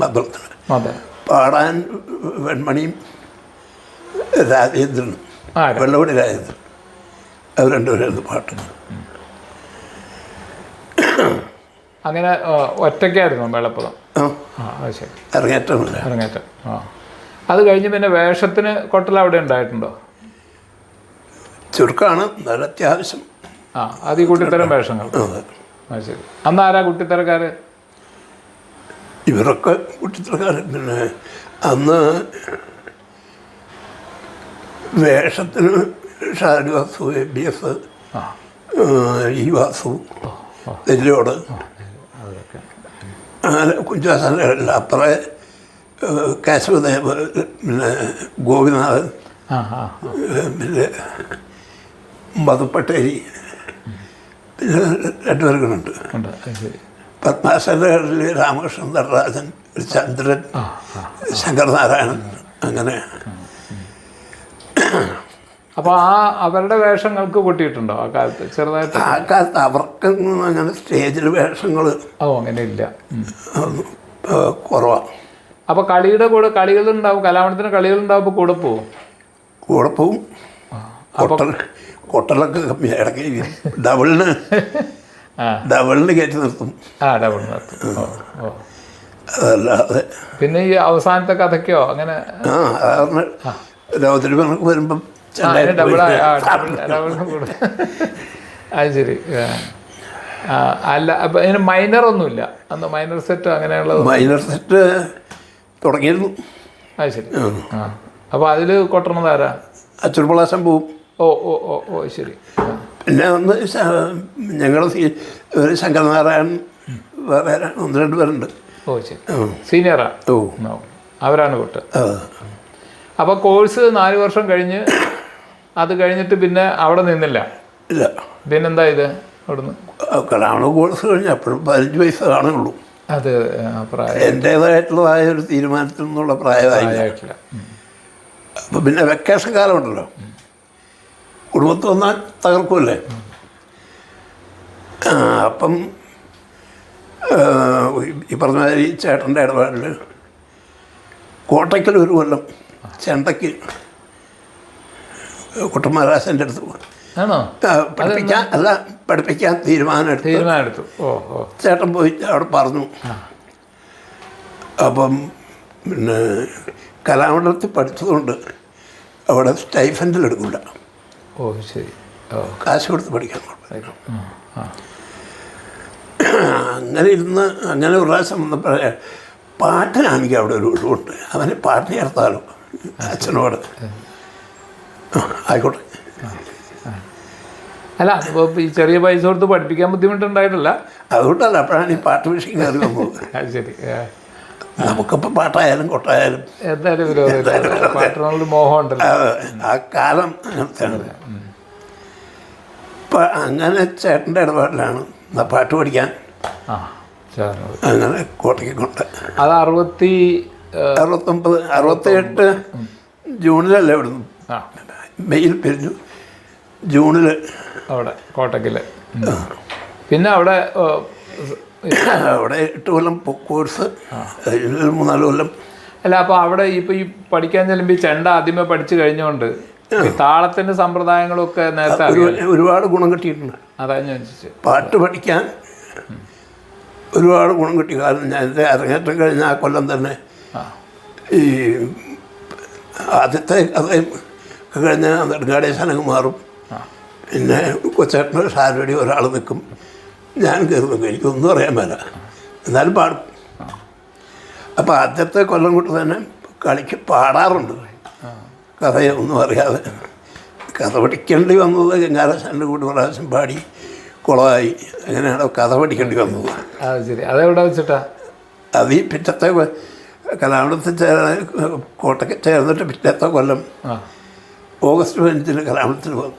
മദ്രത്തിന്. അതെ. പാടാൻ വെൺമണിയും രാജേന്ദ്രനും, വെള്ളവടി രാജേന്ദ്രൻ, അവർ രണ്ടുപേരായിരുന്നു പാട്ട്. അങ്ങനെ ഒറ്റയ്ക്കായിരുന്നു മേളപ്പദം? ആ അത് ശരി. അരങ്ങേറ്റമില്ല. അരങ്ങേറ്റം. ആ അത് കഴിഞ്ഞ് പിന്നെ വേഷത്തിന് കൊട്ടൽ അവിടെ ഉണ്ടായിട്ടുണ്ടോ? ചുരുക്കമാണ്, നല്ല അത്യാവശ്യം. ആ അത് ഈ കുട്ടിത്തരം വേഷങ്ങൾ. അത് ശരി. അന്ന് ആരാ കുട്ടിത്തരക്കാർ? ഇവരൊക്കെ കുട്ടിത്തരക്കാരൻ. പിന്നെ അന്ന് വേഷത്തിന് ഷാരി വാസു, ABS, ഈ വാസു, നെല്ലിയോട്, അങ്ങനെ കുഞ്ചാസല്ല, അപ്പുറേ കേശവദേവ്, പിന്നെ ഗോപിനാഥൻ, പിന്നെ മധുപ്പട്ടേരി, പിന്നെ രണ്ടുപേർക്കുണ്ട്. പത്മാശാലകളിൽ രാമകൃഷ്ണൻ നടരാജൻ, ചന്ദ്രൻ, ശങ്കരനാരായണൻ, അങ്ങനെ. അപ്പോൾ ആ അവരുടെ വേഷങ്ങൾക്ക് കൊട്ടിയിട്ടുണ്ടോ ആ കാലത്ത്? ചെറുതായിട്ട് ആ കാലത്ത് അവർക്കൊന്നും അങ്ങനെ സ്റ്റേജിൽ വേഷങ്ങൾ അങ്ങനെ ഇല്ല, കുറവാണ്. അപ്പോൾ കളിയുടെ കൂടെ കളികളുണ്ടാവും, കലാമണ്ഡലത്തിന് കളികളുണ്ടാവുമ്പോൾ കൂടെ പോവും? കൂടെ പോവും. കൊട്ടലൊക്കെ കമ്മി, ഇടയ്ക്ക് ഡബിളിന് കയറ്റി നിർത്തും. ഡബിൾ നിർത്തും. അതല്ലാതെ പിന്നെ ഈ അവസാനത്തെ കഥയ്ക്കോ അങ്ങനെ? രൗദ്രമണക്ക് വരുമ്പം അത് ശരി. അല്ല അപ്പം ഇതിന് മൈനറൊന്നുമില്ല അന്ന്? മൈനർ സെറ്റ് അങ്ങനെയുള്ളത്? മൈനർ സെറ്റ് തുടങ്ങിയിരുന്നു. അത് ശരി. ആ അപ്പോൾ അതിൽ കൊട്ടണതാരാ? അച്ചുർപ്രളാശം പോവും. ഓ ഓ ഓ ഓ ശരി. പിന്നെ ഒന്ന് ഞങ്ങളുടെ ഒരു ശങ്കരനാരായണൻ, വേറെ 1-2 പേരുണ്ട്. ഓ ശരി. സീനിയറാ? ഓ അവരാണ് കൊട്ട്. അപ്പോൾ കോഴ്സ് 4 വർഷം കഴിഞ്ഞ് അത് കഴിഞ്ഞിട്ട് പിന്നെ അവിടെ നിന്നില്ല? ഇല്ല. പിന്നെന്താ ഇത് അവിടുന്ന്? കലാമണ കോഴ്സ് കഴിഞ്ഞ് അപ്പോഴും 15 വയസ്സ് കാണുള്ളൂ. അത് പ്രായം എൻ്റേതായിട്ടുള്ളതായ ഒരു തീരുമാനത്തിൽ നിന്നുള്ള പ്രായമായിട്ടില്ല. അപ്പം പിന്നെ വെക്കേഷൻ കാലമുണ്ടല്ലോ, കുടുംബത്തിൽ വന്നാൽ തകർക്കുമല്ലേ. അപ്പം ഈ പറഞ്ഞ മാതിരി ചേട്ടൻ്റെ ഇടപാടിൽ കോട്ടയ്ക്കൽ ഒരു കൊല്ലം ചെണ്ടയ്ക്ക് കുട്ടന്മാരാശൻ്റെ അടുത്ത് പഠിപ്പിക്കാൻ തീരുമാനമെടുത്തു. ചേട്ടൻ പോയി അവിടെ പറഞ്ഞു. അപ്പം പിന്നെ കലാമണ്ഡലത്തിൽ പഠിച്ചതുകൊണ്ട് അവിടെ സ്റ്റൈഫൻഡിൽ എടുക്കില്ല. ഓ ശരി. കാശ് കൊടുത്ത് പഠിക്കാൻ അങ്ങനെ ഇരുന്ന് അങ്ങനെ ഒരു പ്രാവശ്യം വന്നപ്പോഴേ പാട്ടിനാണെങ്കിൽ അവിടെ ഒരു ഒഴിവുണ്ട്, അവന് പാട്ട് ചേർത്താലോ അച്ഛനോട്. ആയിക്കോട്ടെ. അല്ല ഇപ്പോൾ ഈ ചെറിയ പൈസ കൊടുത്ത് പഠിപ്പിക്കാൻ ബുദ്ധിമുട്ടുണ്ടായിട്ടില്ല, അതുകൊണ്ടല്ല അപ്പോഴാണ് ഈ പാട്ട് വിഷയം കയറി വന്നത്. അത് ശരി. നമുക്കിപ്പോൾ പാട്ടായാലും കൊട്ടായാലും എന്തായാലും പാട്ടിനോട് മോഹം ഉണ്ടല്ലോ. ആ കാലം അങ്ങനത്തെയാണ്. ഇപ്പം അങ്ങനെ ചേട്ടൻ്റെ ഇടപാടിലാണ് പാട്ട് പഠിക്കാൻ അങ്ങനെ കോട്ടയ്ക്ക് കൊണ്ട്. അത് 68 ജൂണിലല്ലേ ഇവിടുന്ന്, മെയ്യിൽ പിരിഞ്ഞു, ജൂണിൽ അവിടെ കോട്ടയ്ക്കൽ. പിന്നെ അവിടെ 8 കൊല്ലം കോഴ്സ്, 3-4 കൊല്ലം. അല്ല അപ്പോൾ അവിടെ ഇപ്പോൾ ഈ പഠിക്കാൻ ചെല്ലുമ്പോൾ ചെണ്ട ആദ്യമേ പഠിച്ചു കഴിഞ്ഞുകൊണ്ട് താളത്തിൻ്റെ സമ്പ്രദായങ്ങളൊക്കെ നേരത്തെ ഒരുപാട് ഗുണം കിട്ടിയിട്ടുണ്ട്. അതാ ഞാൻ ചോദിച്ചത്. പാട്ട് പഠിക്കാൻ ഒരുപാട് ഗുണം കിട്ടി. കാരണം ഞാൻ എൻ്റെ അരങ്ങേറ്റം കഴിഞ്ഞ ആ കൊല്ലം തന്നെ ഈ ആദ്യത്തെ കഥയും കഴിഞ്ഞ നെടുങ്ങാടേശനങ്ങ് മാറും. പിന്നെ കൊച്ചേട്ടന് ഷാരോടി ഒരാൾ നിൽക്കും, ഞാൻ കയറുന്നു, എനിക്കൊന്നും അറിയാൻ മേല, എന്നാലും പാടും. അപ്പോൾ ആദ്യത്തെ കൊല്ലം കൊണ്ട് തന്നെ പാടാറുണ്ട്, കഥയൊന്നും അറിയാതെ. കഥ പഠിക്കേണ്ടി വന്നത് ഗംഗാരാശാൻ്റെ കൂടെ പ്രാവശ്യം പാടി കുളമായി, അങ്ങനെയാണ് കഥ പഠിക്കേണ്ടി വന്നത്. ശരി, അതെവിടെ വെച്ചിട്ടാ? അത് ഈ പിറ്റത്തെ കലാമണ്ഡലത്തിൽ കോട്ടയ്ക്ക് ചേർന്നിട്ട് പിറ്റത്തെ കൊല്ലം ഓഗസ്റ്റ് 15 കലാമണ്ഡലത്തിൽ വന്നു.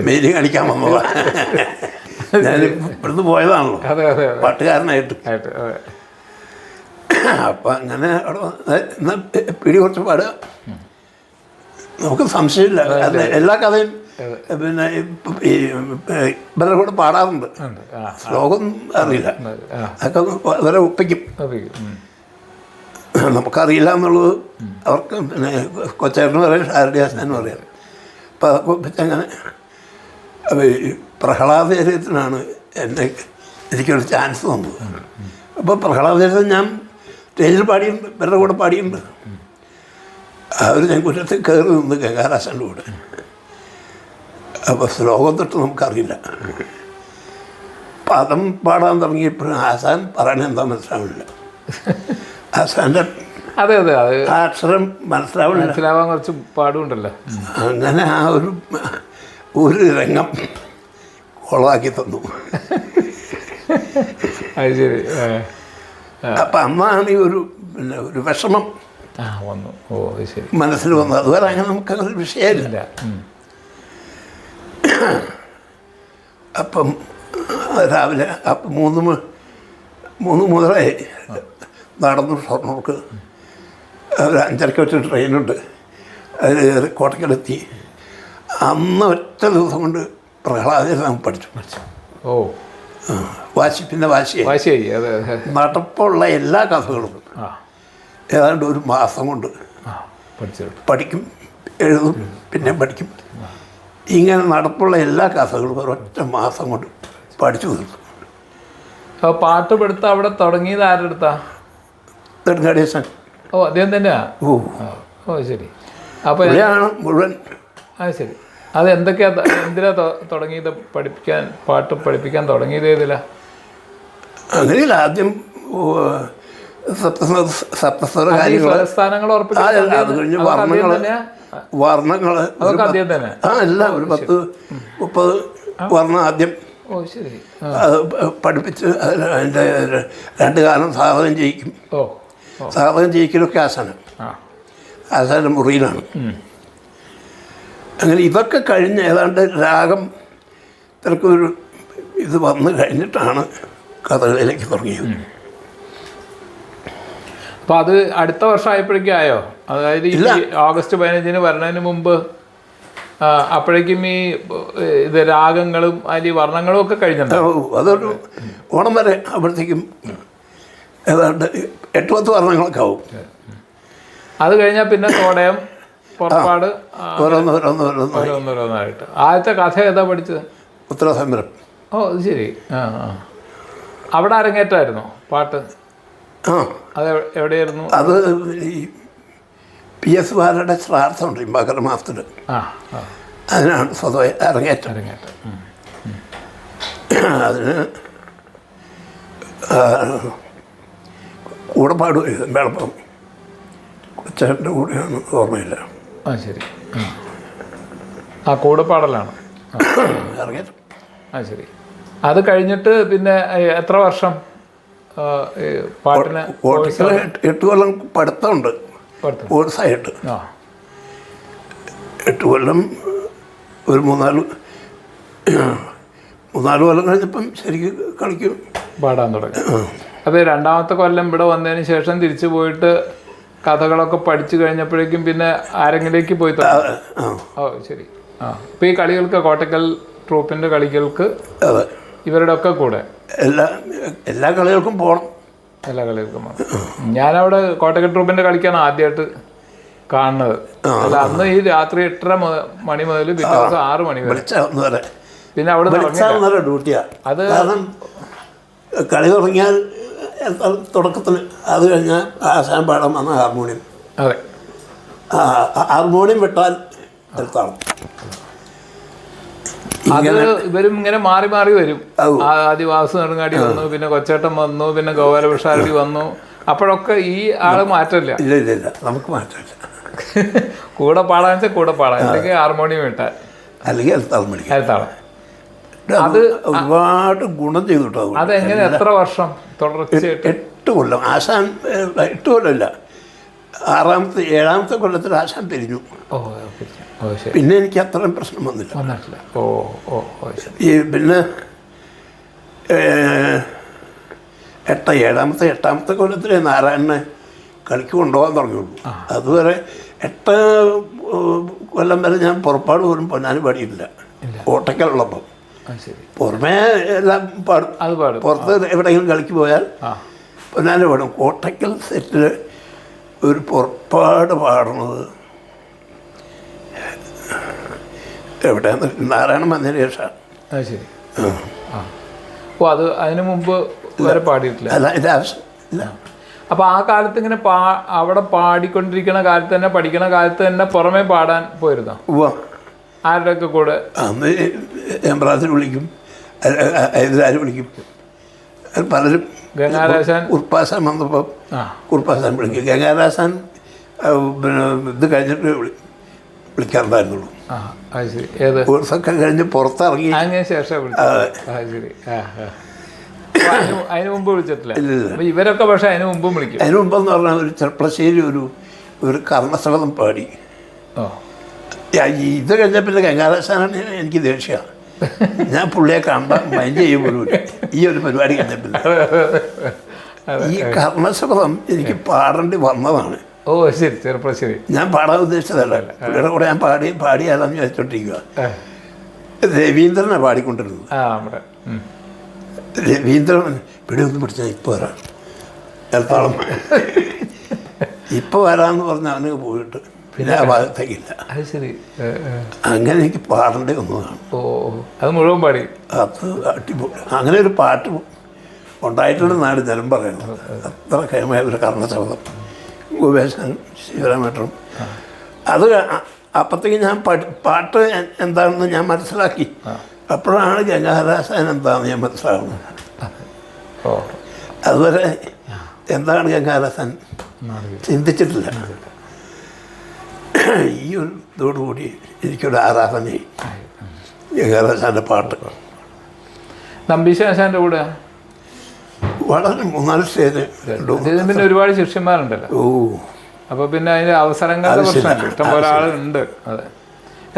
മെയിൽ കാണിക്കാൻ വന്നതാണ്. ഞാൻ ഇവിടുന്ന് പോയതാണല്ലോ പാട്ടുകാരനായിട്ട്. അപ്പം അങ്ങനെ അവിടെ എന്നാൽ പിടി കുറച്ച് പാടുക, നമുക്ക് സംശയമില്ല. എല്ലാ കഥയും പിന്നെ ഇവരുടെ കൂടെ പാടാറുണ്ട്, ശ്ലോകം അറിയില്ല, അതൊക്കെ അവരെ ഒപ്പിക്കും. നമുക്കറിയില്ല എന്നുള്ളത് അവർക്ക് പിന്നെ കൊച്ചേട്ടന് പറയും, ഷാരടിയാസനെന്ന് പറയാം. അപ്പം അതൊക്കെ ഒപ്പിച്ചങ്ങനെ പ്രഹ്ലാദചരിതത്തിനാണ് എനിക്കൊരു ചാൻസ് തന്നത്. അപ്പോൾ പ്രഹ്ലാദചരിതം ഞാൻ സ്റ്റേജിൽ പാടിയിട്ടുണ്ട്, ഇവരുടെ കൂടെ പാടിയിട്ടുണ്ട്. അവർ ഞാൻ കുറ്റത്തിൽ കയറി നിന്ന് ഗംഗാരാശൻ്റെ കൂടെ. അപ്പോൾ ശ്ലോകം തൊട്ട് നമുക്കറിയില്ല. പദം പാടാൻ തുടങ്ങിയപ്പോഴും ആശാൻ പറയണ എന്താ മനസ്സിലാവില്ല. ആശാൻ്റെ അതെ അതെ അക്ഷരം മനസ്സിലാവാൻ കുറച്ച് പാടുണ്ടല്ലോ. അങ്ങനെ ആ ഒരു രംഗം കൊളാക്കി തന്നു. അത് ശരി. അപ്പം അന്നാണ് ഈ ഒരു വിഷമം വന്നു. ഓ ശരി, മനസ്സിൽ വന്നു. അതുവരെ അങ്ങനെ നമുക്കങ്ങനെ വിഷയമില്ല. അപ്പം രാവിലെ അപ്പം 3 മുതലേ നടന്നു ഷൊർണൂർക്ക് ഒരു 5:30 വെച്ച് ട്രെയിനുണ്ട്, അതിൽ കയറി കോട്ടയ്ക്കലെത്തി. അന്ന് ഒറ്റ ദിവസം കൊണ്ട് പ്രഹ്ലാദം പഠിച്ചു. ഓ പിന്നെ വാശിയായി. നടപ്പുള്ള എല്ലാ കഥകളും ഏതാണ്ട് ഒരു മാസം കൊണ്ട് പഠിക്കും, എഴുതും, പിന്നെ പഠിക്കും. ഇങ്ങനെ നടപ്പുള്ള എല്ലാ കഥകളും ഒരൊറ്റ മാസം കൊണ്ട് പഠിച്ചു തീർത്തു. അപ്പോൾ പാട്ട് പഠിത്ത അവിടെ തുടങ്ങിയത് ആരുടെ അടുത്താ? നെടുങ്ങാടിയച്ഛൻ. ഓ അദ്ദേഹം തന്നെയാ? ഓ ശരി. അപ്പോൾ മുഴുവൻ. ശരി. അത് എന്തിനാ തുടങ്ങിയത് പാട്ട് പഠിപ്പിക്കാൻ തുടങ്ങിയത്? ഏതിലാ? അങ്ങനെയില്ല, ആദ്യം സപ്തസ്വര കാര്യങ്ങൾ, അത് കഴിഞ്ഞ് വർണ്ണങ്ങൾ എല്ലാം ഒരു 10-30 വർണ്ണം ആദ്യം പഠിപ്പിച്ച് അതിൻ്റെ 2 കാലം സാധകം ചെയ്യിക്കും. സാധകം ചെയ്യിക്കലൊക്കെ ആശാൻ്റെ മുറിയിലാണ്. അങ്ങനെ ഇതൊക്കെ കഴിഞ്ഞ് ഏതാണ്ട് രാഗം തിരക്കൊരു ഇത് വന്നു കഴിഞ്ഞിട്ടാണ് കഥകളിലേക്ക് തുടങ്ങിയത്. അപ്പോൾ അത് അടുത്ത വർഷം ആയപ്പോഴേക്കും ആയോ? അതായത് ഈ ഓഗസ്റ്റ് 15 വരുന്നതിന് മുമ്പ് അപ്പോഴേക്കും ഈ ഇത് രാഗങ്ങളും അതിൽ വർണ്ണങ്ങളും ഒക്കെ കഴിഞ്ഞിട്ടുണ്ടോ? അതൊരു ഓണം വരെ അപ്പോഴത്തേക്കും ഏതാണ്ട് 8-10 വർണ്ണങ്ങളൊക്കെ ആവും. അത് കഴിഞ്ഞാൽ പിന്നെ തോടയം, പുറപ്പാട്, ഓരോന്നോരോന്നായിട്ട്. ആദ്യത്തെ കഥ ഏതാ പഠിച്ചത്? ഉത്തരസമരം. ഓ അത് ശരി. അവിടെ അരങ്ങേറ്റമായിരുന്നോ പാട്ട്? അത് എവിടെയായിരുന്നു? അത് ഈ PS ബാലയുടെ ശ്രാദ്ധമുണ്ട് ഈ മകരമാസത്തിൽ, അതിനാണ് സ്വതവേ അരങ്ങേറ്റം. അതിന് കൂടെ പാടുമായിരുന്നു വെളുപ്പം, കൊച്ചേട്ടൻ്റെ കൂടെയാണ്, ഓർമ്മയില്ല. ശരി. കൂടെ പാടലാണ് അരങ്ങേറ്റം. ശരി. അത് കഴിഞ്ഞിട്ട് പിന്നെ എത്ര വർഷം പാട്ടിന്? 8 കൊല്ലം പഠിത്തമുണ്ട് കോഴ്സായിട്ട്. 8 കൊല്ലം ഒരു 3-4 കൊല്ലം കഴിഞ്ഞപ്പം ശരിക്കും കളിക്കും, പാടാൻ തുടങ്ങി. അപ്പോൾ 2ാമത്തെ കൊല്ലം ഇവിടെ വന്നതിന് ശേഷം തിരിച്ചു പോയിട്ട് കഥകളൊക്കെ പഠിച്ചു കഴിഞ്ഞപ്പോഴേക്കും പിന്നെ ആരെങ്കിലേക്ക് പോയി തുടങ്ങി. ഓ ശരി. അപ്പോൾ ഈ കളികൾക്ക്, കോട്ടക്കൽ ട്രൂപ്പിൻ്റെ കളികൾക്ക് ഇവരുടെ ഒക്കെ കൂടെ എല്ലാ കളികൾക്കും പോകണം. എല്ലാ കളികൾക്കും പോകണം. ഞാനവിടെ കോട്ടക്കൽ ട്രൂപ്പിൻ്റെ കളിക്കാണ് ആദ്യമായിട്ട് കാണുന്നത്. അല്ല, അന്ന് ഈ രാത്രി 8:30 മണി മുതൽ പിറ്റേ ദിവസം 6 മണി വരെ. പിന്നെ അവിടെ ഡ്യൂട്ടിയാണ് അത്. കാരണം കളി തുടങ്ങിയാൽ തുടക്കത്തിന് അത് കഴിഞ്ഞാൽ ആശാൻ പാടാൻ വന്ന ഹാർമോണിയം. അതെ, ഹാർമോണിയം വിട്ടാൽ എടുത്താളും. അത് ഇവരും ഇങ്ങനെ മാറി മാറി വരും. ആദിവാസി നെടുങ്ങാടി വന്നു, പിന്നെ കൊച്ചേട്ടൻ വന്നു, പിന്നെ ഗോപാലപിഷാരടി വന്നു. അപ്പോഴൊക്കെ ഈ ആള് മാറ്റമില്ല. ഇല്ല നമുക്ക് മാറ്റമില്ല. കൂടെ പാടാൻ വെച്ചാൽ കൂടെ പാടാൻ, അല്ലെങ്കിൽ ഹാർമോണിയം ഇട്ടാൽ, അല്ലെങ്കിൽ അൽത്താളം. അത് ഒരുപാട് ഗുണം ചെയ്തു കേട്ടോ. അതെങ്ങനെ എത്ര വർഷം തുടർച്ചയായിട്ട്? 8 കൊല്ലം. ആശാൻ 8 കൊല്ലമില്ല, 6ാമത്തെ 7ാമത്തെ കൊല്ലത്തിൽ ആശാൻ പിരിഞ്ഞു. പിന്നെ എനിക്ക് അത്രയും പ്രശ്നം വന്നില്ല. ഈ പിന്നെ 8ാമത്തെ കൊല്ലത്തിലെ നാരായണനെ കളിക്ക് കൊണ്ടുപോകാൻ തുടങ്ങിയുള്ളൂ. അതുവരെ 8 കൊല്ലം വരെ ഞാൻ പുറപ്പാട് പോലും പൊന്നാനി പാടിയിട്ടില്ല. കോട്ടയ്ക്കലുള്ളപ്പം പുറമേ എല്ലാം പാടും. പുറത്ത് എവിടെയെങ്കിലും കളിക്ക് പോയാൽ പൊന്നാനി പാടും. കോട്ടയ്ക്കൽ സെറ്റിൽ ഒരു പുറപ്പാട് പാടുന്നത് എവിടെയാന്ന് നാരായണൻ വന്നതിന് ശേഷമാണ്. ശരി. അത് അതിനു മുമ്പ് വരെ പാടിയിട്ടില്ല. അല്ല, ഇത് ആവശ്യമില്ല. അപ്പോൾ ആ കാലത്ത് ഇങ്ങനെ അവിടെ പാടിക്കൊണ്ടിരിക്കുന്ന കാലത്ത് തന്നെ, പഠിക്കുന്ന കാലത്ത് തന്നെ പുറമേ പാടാൻ പോയിരുന്നോ? ആരുടെയൊക്കെ കൂടെ? അന്ന് എംബ്രാസിന് വിളിക്കും, ഹൈദരാബാദ് വിളിക്കും. പലരും ഗംഗാരാശാൻ ഉർപ്പാസാൻ വന്നപ്പോൾ ഉർപ്പാസാൻ വിളിക്കും. ഗംഗാരാശാൻ പിന്നെ ഇത് കഴിഞ്ഞിട്ട് വിളിക്കാറുണ്ടായിരുന്നുള്ളൂ. കോഴ്സൊക്കെ കഴിഞ്ഞ് പുറത്തിറങ്ങി അതിന് ശേഷം അതിന് മുമ്പ് വിളിച്ചിട്ടില്ല. ഇവരൊക്കെ പക്ഷെ അതിന് മുമ്പും വിളിക്കും. അതിന് മുമ്പെന്ന് പറഞ്ഞാൽ ഒരു ചെർപ്പളശ്ശേരി ഒരു കർണശബദം പാടി. ഇത് കഴിഞ്ഞ പിന്നെ ഗംഗാരാശാനാണ് എനിക്ക് ദേഷ്യമാണ്. ഞാൻ പുള്ളിയെ കാണാൻ മൈൻഡ് ചെയ്യുമ്പോഴും ഈ ഒരു പരിപാടി കഴിഞ്ഞ ഈ കർണശബദം എനിക്ക് പാടേണ്ടി വന്നതാണ്. ശരി. ചെറുപ്പശ്ശേരി ഞാൻ പാടാൻ ഉദ്ദേശിച്ചതല്ല. പുള്ളിയുടെ കൂടെ ഞാൻ പാടിയാലെന്ന് ചോദിച്ചോണ്ടിരിക്കുക. രവീന്ദ്രനെ പാടിക്കൊണ്ടിരുന്നത്. രവീന്ദ്രൻ ഇവിടെ ഒന്നും പിടിച്ചാൽ ഇപ്പോൾ വരാം, എൽത്താളം ഇപ്പോൾ വരാമെന്ന് പറഞ്ഞാൽ അവന് പോയിട്ട് പിന്നെ ആ ഭാഗത്തേക്കില്ല. അങ്ങനെ എനിക്ക് പാടേണ്ടി വന്നതാണ്. അത് മുഴുവൻ പാടി. അത് അടിപൊളി. അങ്ങനെ ഒരു പാട്ട് ഉണ്ടായിട്ടുണ്ടെന്നാണ് ജനം പറയുന്നത്. അത്ര കേമായ ഒരു കർണശബദം. ഗോപേശൻ ശിവരാമേട്ടനും അത് അപ്പോഴത്തേക്ക് ഞാൻ പാട്ട് എന്താണെന്ന് ഞാൻ മനസ്സിലാക്കി. അപ്പോഴാണ് ഗംഗാരാശാൻ എന്താണെന്ന് ഞാൻ മനസ്സിലാവുന്നത്. അതുവരെ എന്താണ് ഗംഗാരാശാൻ ചിന്തിച്ചിട്ടില്ല. ഈ ഒരു ഇതോടുകൂടി എനിക്കൊരു ആരാധനയായി ഗംഗാരാശാൻ്റെ പാട്ട്. നമ്പീശാശാൻ്റെ കൂടെ വളരെ 3-4 സ്റ്റേജ്. പിന്നെ ഒരുപാട് ശിഷ്യന്മാരുണ്ടല്ലോ. അപ്പോൾ പിന്നെ അതിൻ്റെ അവസരങ്ങളുടെ പ്രശ്നമില്ല, ഇഷ്ടംപോലെ ആളുണ്ട്. അതെ.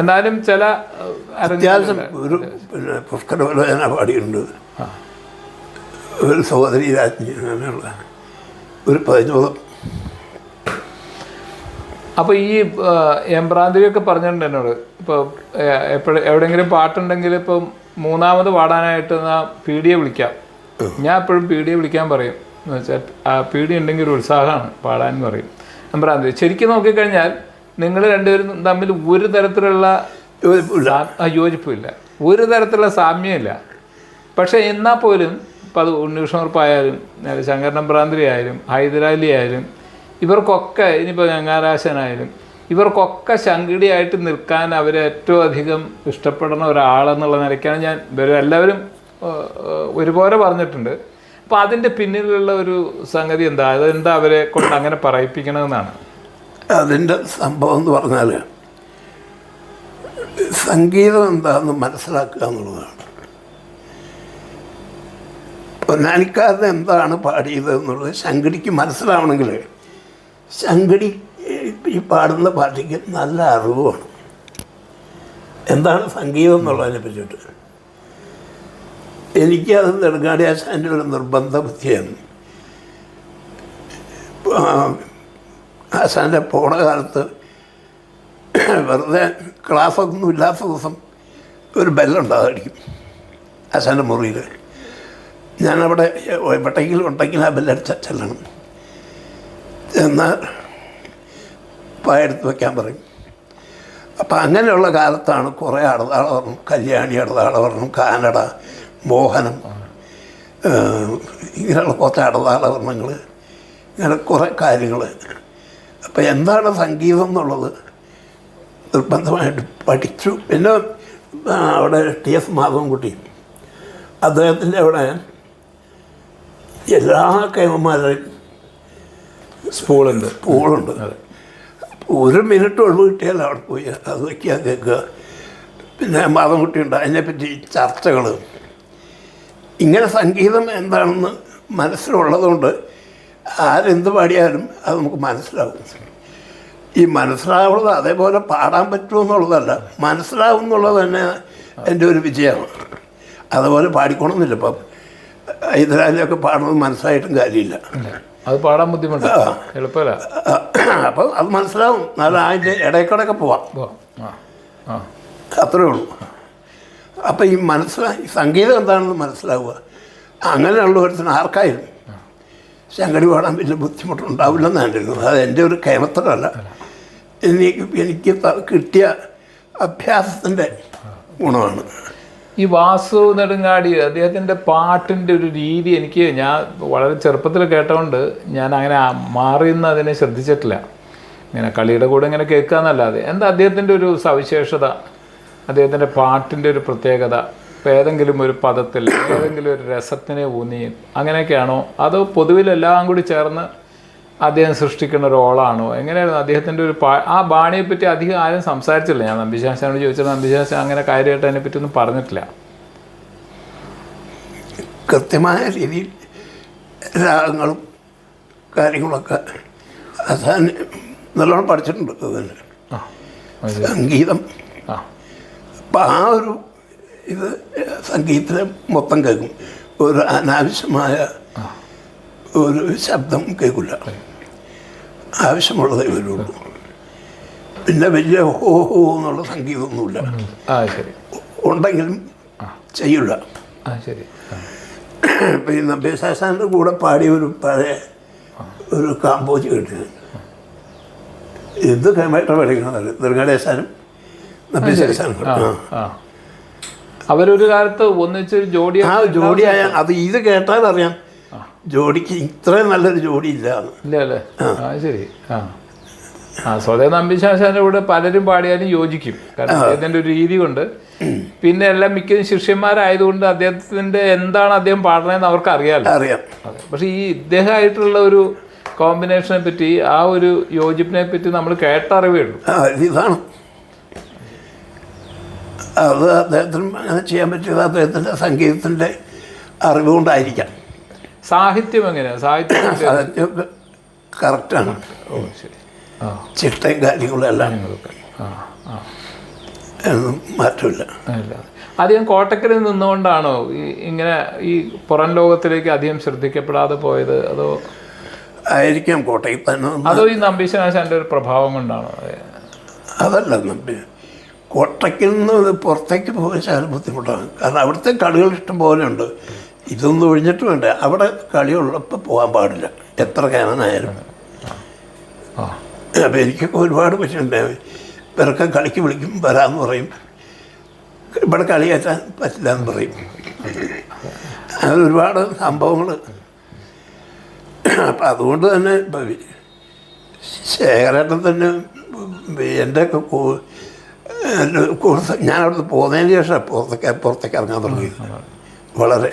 എന്നാലും ചില അത്യാവശ്യം ഒരു പിന്നെ പുഷ്കരബലോചന പാടിയിട്ടുണ്ട്, ഒരു സഹോദരി രാജ്ഞി, അങ്ങനെയുള്ള ഒരു 14. അപ്പോൾ ഈ എംബ്രാന്തിരിയൊക്കെ പറഞ്ഞിട്ടുണ്ട് എന്നോട്, ഇപ്പോൾ എവിടെയെങ്കിലും പാട്ടുണ്ടെങ്കിൽ ഇപ്പം 3ാമത് പാടാനായിട്ട് PD വിളിക്കാം. ഞാൻ എപ്പോഴും PD വിളിക്കാൻ പറയും. എന്ന് വെച്ചാൽ ആ PD ഉണ്ടെങ്കിൽ ഒരു ഉത്സാഹമാണ് പാടാൻ പറയും. എംബ്രാന്തിരി ശരിക്കും നോക്കിക്കഴിഞ്ഞാൽ നിങ്ങൾ രണ്ടുപേരും തമ്മിൽ ഒരു തരത്തിലുള്ള യോജിപ്പില്ല, ഒരു തരത്തിലുള്ള സാമ്യമില്ല. പക്ഷേ എന്നാൽ പോലും ഇപ്പം അത് ഉണ്ണികൃഷ്ണനുറുപ്പായാലും ശങ്കരൻ എംബ്രാന്തിരി ആയാലും ഹൈദരാലി ആയാലും ഇവർക്കൊക്കെ, ഇനിയിപ്പോൾ ഗംഗാരാശനായാലും, ഇവർക്കൊക്കെ ശങ്കിടിയായിട്ട് നിൽക്കാൻ അവരെ ഏറ്റവും അധികം ഇഷ്ടപ്പെടുന്ന ഒരാളെന്നുള്ള നിലയ്ക്കാണ് ഞാൻ എല്ലാവരും ഒരുപോലെ പറഞ്ഞിട്ടുണ്ട്. അപ്പോൾ അതിൻ്റെ പിന്നിലുള്ള ഒരു സംഗതി എന്താ, അതെന്താ അവരെ കൊണ്ട് അങ്ങനെ പറയിപ്പിക്കണമെന്നാണ്? അതിൻ്റെ സംഭവം എന്ന് പറഞ്ഞാൽ സംഗീതം എന്താണെന്ന് മനസ്സിലാക്കുക എന്നുള്ളതാണ്. പൊന്നാനിക്കാരൻ എന്താണ് പാടിയത് എന്നുള്ളത് ശങ്കിടിക്ക് മനസ്സിലാവണമെങ്കിൽ ശങ്കിടി ഈ പാടുന്ന പാട്ടിക്ക് നല്ല അറിവാണ് എന്താണ് സംഗീതം എന്നുള്ളതിനെ പറ്റിയിട്ട്. എനിക്കത് നെടുങ്ങാടി ആശാൻ്റെ ഒരു നിർബന്ധ ബുദ്ധിയാണ്. ആശാൻ്റെ പോണ കാലത്ത് വെറുതെ ക്ലാസ്സൊന്നും ഇല്ലാത്ത ദിവസം ഒരു ബെല്ലുണ്ടാകും, അടിക്കും ആശാൻ്റെ മുറിയിൽ. ഞാനവിടെ എവിടെയെങ്കിലും ഉണ്ടെങ്കിൽ ആ ബെല്ലടിച്ചാൽ ചെല്ലണം. എന്നാൽ പായെടുത്ത് വയ്ക്കാൻ പറയും. അപ്പം അങ്ങനെയുള്ള കാലത്താണ് കുറേ അടതാളവർണ്ണം, കല്യാണി അടതാളവർണ്ണം, കാനഡ, മോഹനം, ഇങ്ങനെയുള്ള കുറച്ച് അടതാളവർണ്ണങ്ങൾ, ഇങ്ങനെ കുറേ കാര്യങ്ങൾ. അപ്പം എന്താണ് സംഗീതം എന്നുള്ളത് നിർബന്ധമായിട്ട് പഠിച്ചു. പിന്നെ അവിടെ TS മാധവൻകുട്ടി അദ്ദേഹത്തിൻ്റെ അവിടെ എല്ലാ കേമന്മാരുടെയും സ്കൂളുണ്ട്. ഒരു മിനിറ്റ് ഒഴിവ് കിട്ടിയാൽ അവിടെ പോയി അത് വയ്ക്കുക കേൾക്കുക. പിന്നെ മാധവൻകുട്ടിയുണ്ട്, അതിനെപ്പറ്റി ചർച്ചകൾ. ഇങ്ങനെ സംഗീതം എന്താണെന്ന് മനസ്സിലുള്ളതുകൊണ്ട് ആരെന്ത് പാടിയാലും അത് നമുക്ക് മനസ്സിലാവും. ഈ മനസ്സിലാവുന്നത് അതേപോലെ പാടാൻ പറ്റുമെന്നുള്ളതല്ല, മനസ്സിലാവും എന്നുള്ളത് തന്നെ എൻ്റെ ഒരു വിജയമാണ്. അതുപോലെ പാടിക്കണമെന്നില്ല. ഇപ്പം ഹൈദരാലിയൊക്കെ പാടുന്നത് മനസ്സിലായിട്ടും കാര്യമില്ല, അത് പാടാൻ ബുദ്ധിമുട്ടാണ്, എളുപ്പമല്ല. അപ്പം അത് മനസ്സിലാവും, എന്നാലും അതിൻ്റെ ഇടയ്ക്കിടയ്ക്ക് പോവാം, അത്രേ ഉള്ളൂ. അപ്പം ഈ സംഗീതം എന്താണെന്ന് മനസ്സിലാവുക. അങ്ങനെയുള്ള ഒരുത്തിന് ആർക്കായാലും ശങ്കടി പാടാൻ വലിയ ബുദ്ധിമുട്ടുണ്ടാവില്ലെന്ന് കണ്ടിരുന്നു. അത് എൻ്റെ ഒരു കേമത്തരമല്ല, എനിക്ക് കിട്ടിയ അഭ്യാസത്തിൻ്റെ ഗുണമാണ്. ഈ വാസു നെടുങ്ങാടി അദ്ദേഹത്തിൻ്റെ പാട്ടിൻ്റെ ഒരു രീതി ഞാൻ വളരെ ചെറുപ്പത്തിൽ കേട്ടതുകൊണ്ട് ഞാൻ അങ്ങനെ മാറിയെന്ന് അതിനെ ശ്രദ്ധിച്ചിട്ടില്ല. ഇങ്ങനെ കളിയുടെ കൂടെ ഇങ്ങനെ കേൾക്കുക എന്നല്ലാതെ. എന്താ അദ്ദേഹത്തിൻ്റെ ഒരു സവിശേഷത, അദ്ദേഹത്തിൻ്റെ പാട്ടിൻ്റെ ഒരു പ്രത്യേകത? ഇപ്പോൾ ഏതെങ്കിലും ഒരു പദത്തിൽ ഏതെങ്കിലും ഒരു രസത്തിനെ ഊന്നി അങ്ങനെയൊക്കെയാണോ, അതോ പൊതുവിലെല്ലാം കൂടി ചേർന്ന് അദ്ദേഹം സൃഷ്ടിക്കുന്ന ഒരു ഓളാണോ? എങ്ങനെയായിരുന്നു അദ്ദേഹത്തിൻ്റെ ഒരു ആ ബാണിയെപ്പറ്റി അധികം ആരും സംസാരിച്ചില്ല. ഞാൻ നമ്പിശാസ്ത്രനോട് ചോദിച്ചത് നമ്പിശാസ്ത്രൻ അങ്ങനെ കാര്യമായിട്ട് അതിനെപ്പറ്റി ഒന്നും പറഞ്ഞിട്ടില്ല. കൃത്യമായ രീതിയിൽ രാഗങ്ങളും കാര്യങ്ങളൊക്കെ അതാണ് നല്ലോണം പഠിച്ചിട്ടുണ്ട്. സംഗീതം അപ്പം ആ ഒരു ഇത് സംഗീതത്തിലെ മൊത്തം കേൾക്കും. ഒരു അനാവശ്യമായ ഒരു ശബ്ദം കേൾക്കില്ല, ആവശ്യമുള്ളതേ വരുള്ളൂ. പിന്നെ വലിയ ഹോ ഹോ എന്നുള്ള സംഗീതമൊന്നുമില്ല, ഉണ്ടെങ്കിലും ചെയ്യില്ല. ഇപ്പം ഈ നമ്പിശാസ്താൻ്റെ കൂടെ പാടിയ ഒരു പഴയ ഒരു കാമ്പോജ് കേട്ടിരുന്നു. ഇത് കേമായിട്ട് പഠിക്കണതല്ല, ദുർഗാദേശാനും നമ്പിശാസ്താനും അവരൊരു കാലത്ത് ഒന്നിച്ചൊരു ജോഡിയായ അത് ഇത് കേട്ടാൽ അറിയാം ജോഡിക്ക് ഇത്രയും നല്ലൊരു ജോഡി ഇല്ല അല്ലേ. ശരി. സ്വതേ നമ്പിശാസ്താൻ്റെ കൂടെ പലരും പാടിയാലും യോജിക്കും, കാരണം അദ്ദേഹത്തിൻ്റെ ഒരു രീതി കൊണ്ട്. പിന്നെ എല്ലാം മിക്കതും ശിഷ്യന്മാരായതുകൊണ്ട് അദ്ദേഹത്തിൻ്റെ എന്താണ് അദ്ദേഹം പാടണമെന്ന് അവർക്ക് അറിയാം. പക്ഷെ ഈ ഇദ്ദേഹമായിട്ടുള്ള ഒരു കോമ്പിനേഷനെ പറ്റി, ആ ഒരു യോജിപ്പിനെ പറ്റി നമ്മൾ കേട്ടറിവേ ഉള്ളൂ. ഇതാണ് അത് അദ്ദേഹത്തിന് അങ്ങനെ ചെയ്യാൻ പറ്റിയത് അദ്ദേഹത്തിൻ്റെ സംഗീതത്തിൻ്റെ അറിവുകൊണ്ടായിരിക്കാം. സാഹിത്യം എങ്ങനെയാണ്? സാഹിത്യമൊക്കെ കറക്റ്റാണ്. ചിട്ടയും കാര്യങ്ങളും എല്ലാം ഒന്നും മാറ്റമില്ല. അധികം കോട്ടക്കലിൽ നിന്നുകൊണ്ടാണോ ഇങ്ങനെ ഈ പുറം ലോകത്തിലേക്ക് അധികം ശ്രദ്ധിക്കപ്പെടാതെ പോയത്? അതോ ആയിരിക്കാം കോട്ടയിൽ തന്നെ, അതോ ഈ നമ്പിശാസ്താൻ്റെ ഒരു പ്രഭാവം കൊണ്ടാണോ? അതല്ല, കോട്ടയ്ക്കിൽ നിന്ന് പുറത്തേക്ക് പോകാൻ ബുദ്ധിമുട്ടാണ്. കാരണം അവിടുത്തെ കളികൾ ഇഷ്ടം പോലെ ഉണ്ട്. ഇതൊന്നും ഒഴിഞ്ഞിട്ട് വേണ്ട, അവിടെ കളിയുള്ളപ്പോൾ പോകാൻ പാടില്ല, എത്ര കാനനായാലും. അപ്പം എനിക്കൊക്കെ ഒരുപാട് പറ്റുന്നുണ്ട്. ഇവരൊക്കെ കളിക്ക് വിളിക്കും, വരാമെന്ന് പറയും, ഇവിടെ കളി കയറ്റാൻ പറ്റില്ല എന്ന് പറയും. അങ്ങനെ ഒരുപാട് സംഭവങ്ങൾ. അപ്പം അതുകൊണ്ട് തന്നെ ഇപ്പം ശേഖരേട്ടൻ തന്നെ എൻ്റെയൊക്കെ കോഴ്സ് ഞാൻ അവിടുന്ന് പോകുന്നതിന് ശേഷം പുറത്തേക്ക് ഇറങ്ങാൻ തുടങ്ങി വളരെ.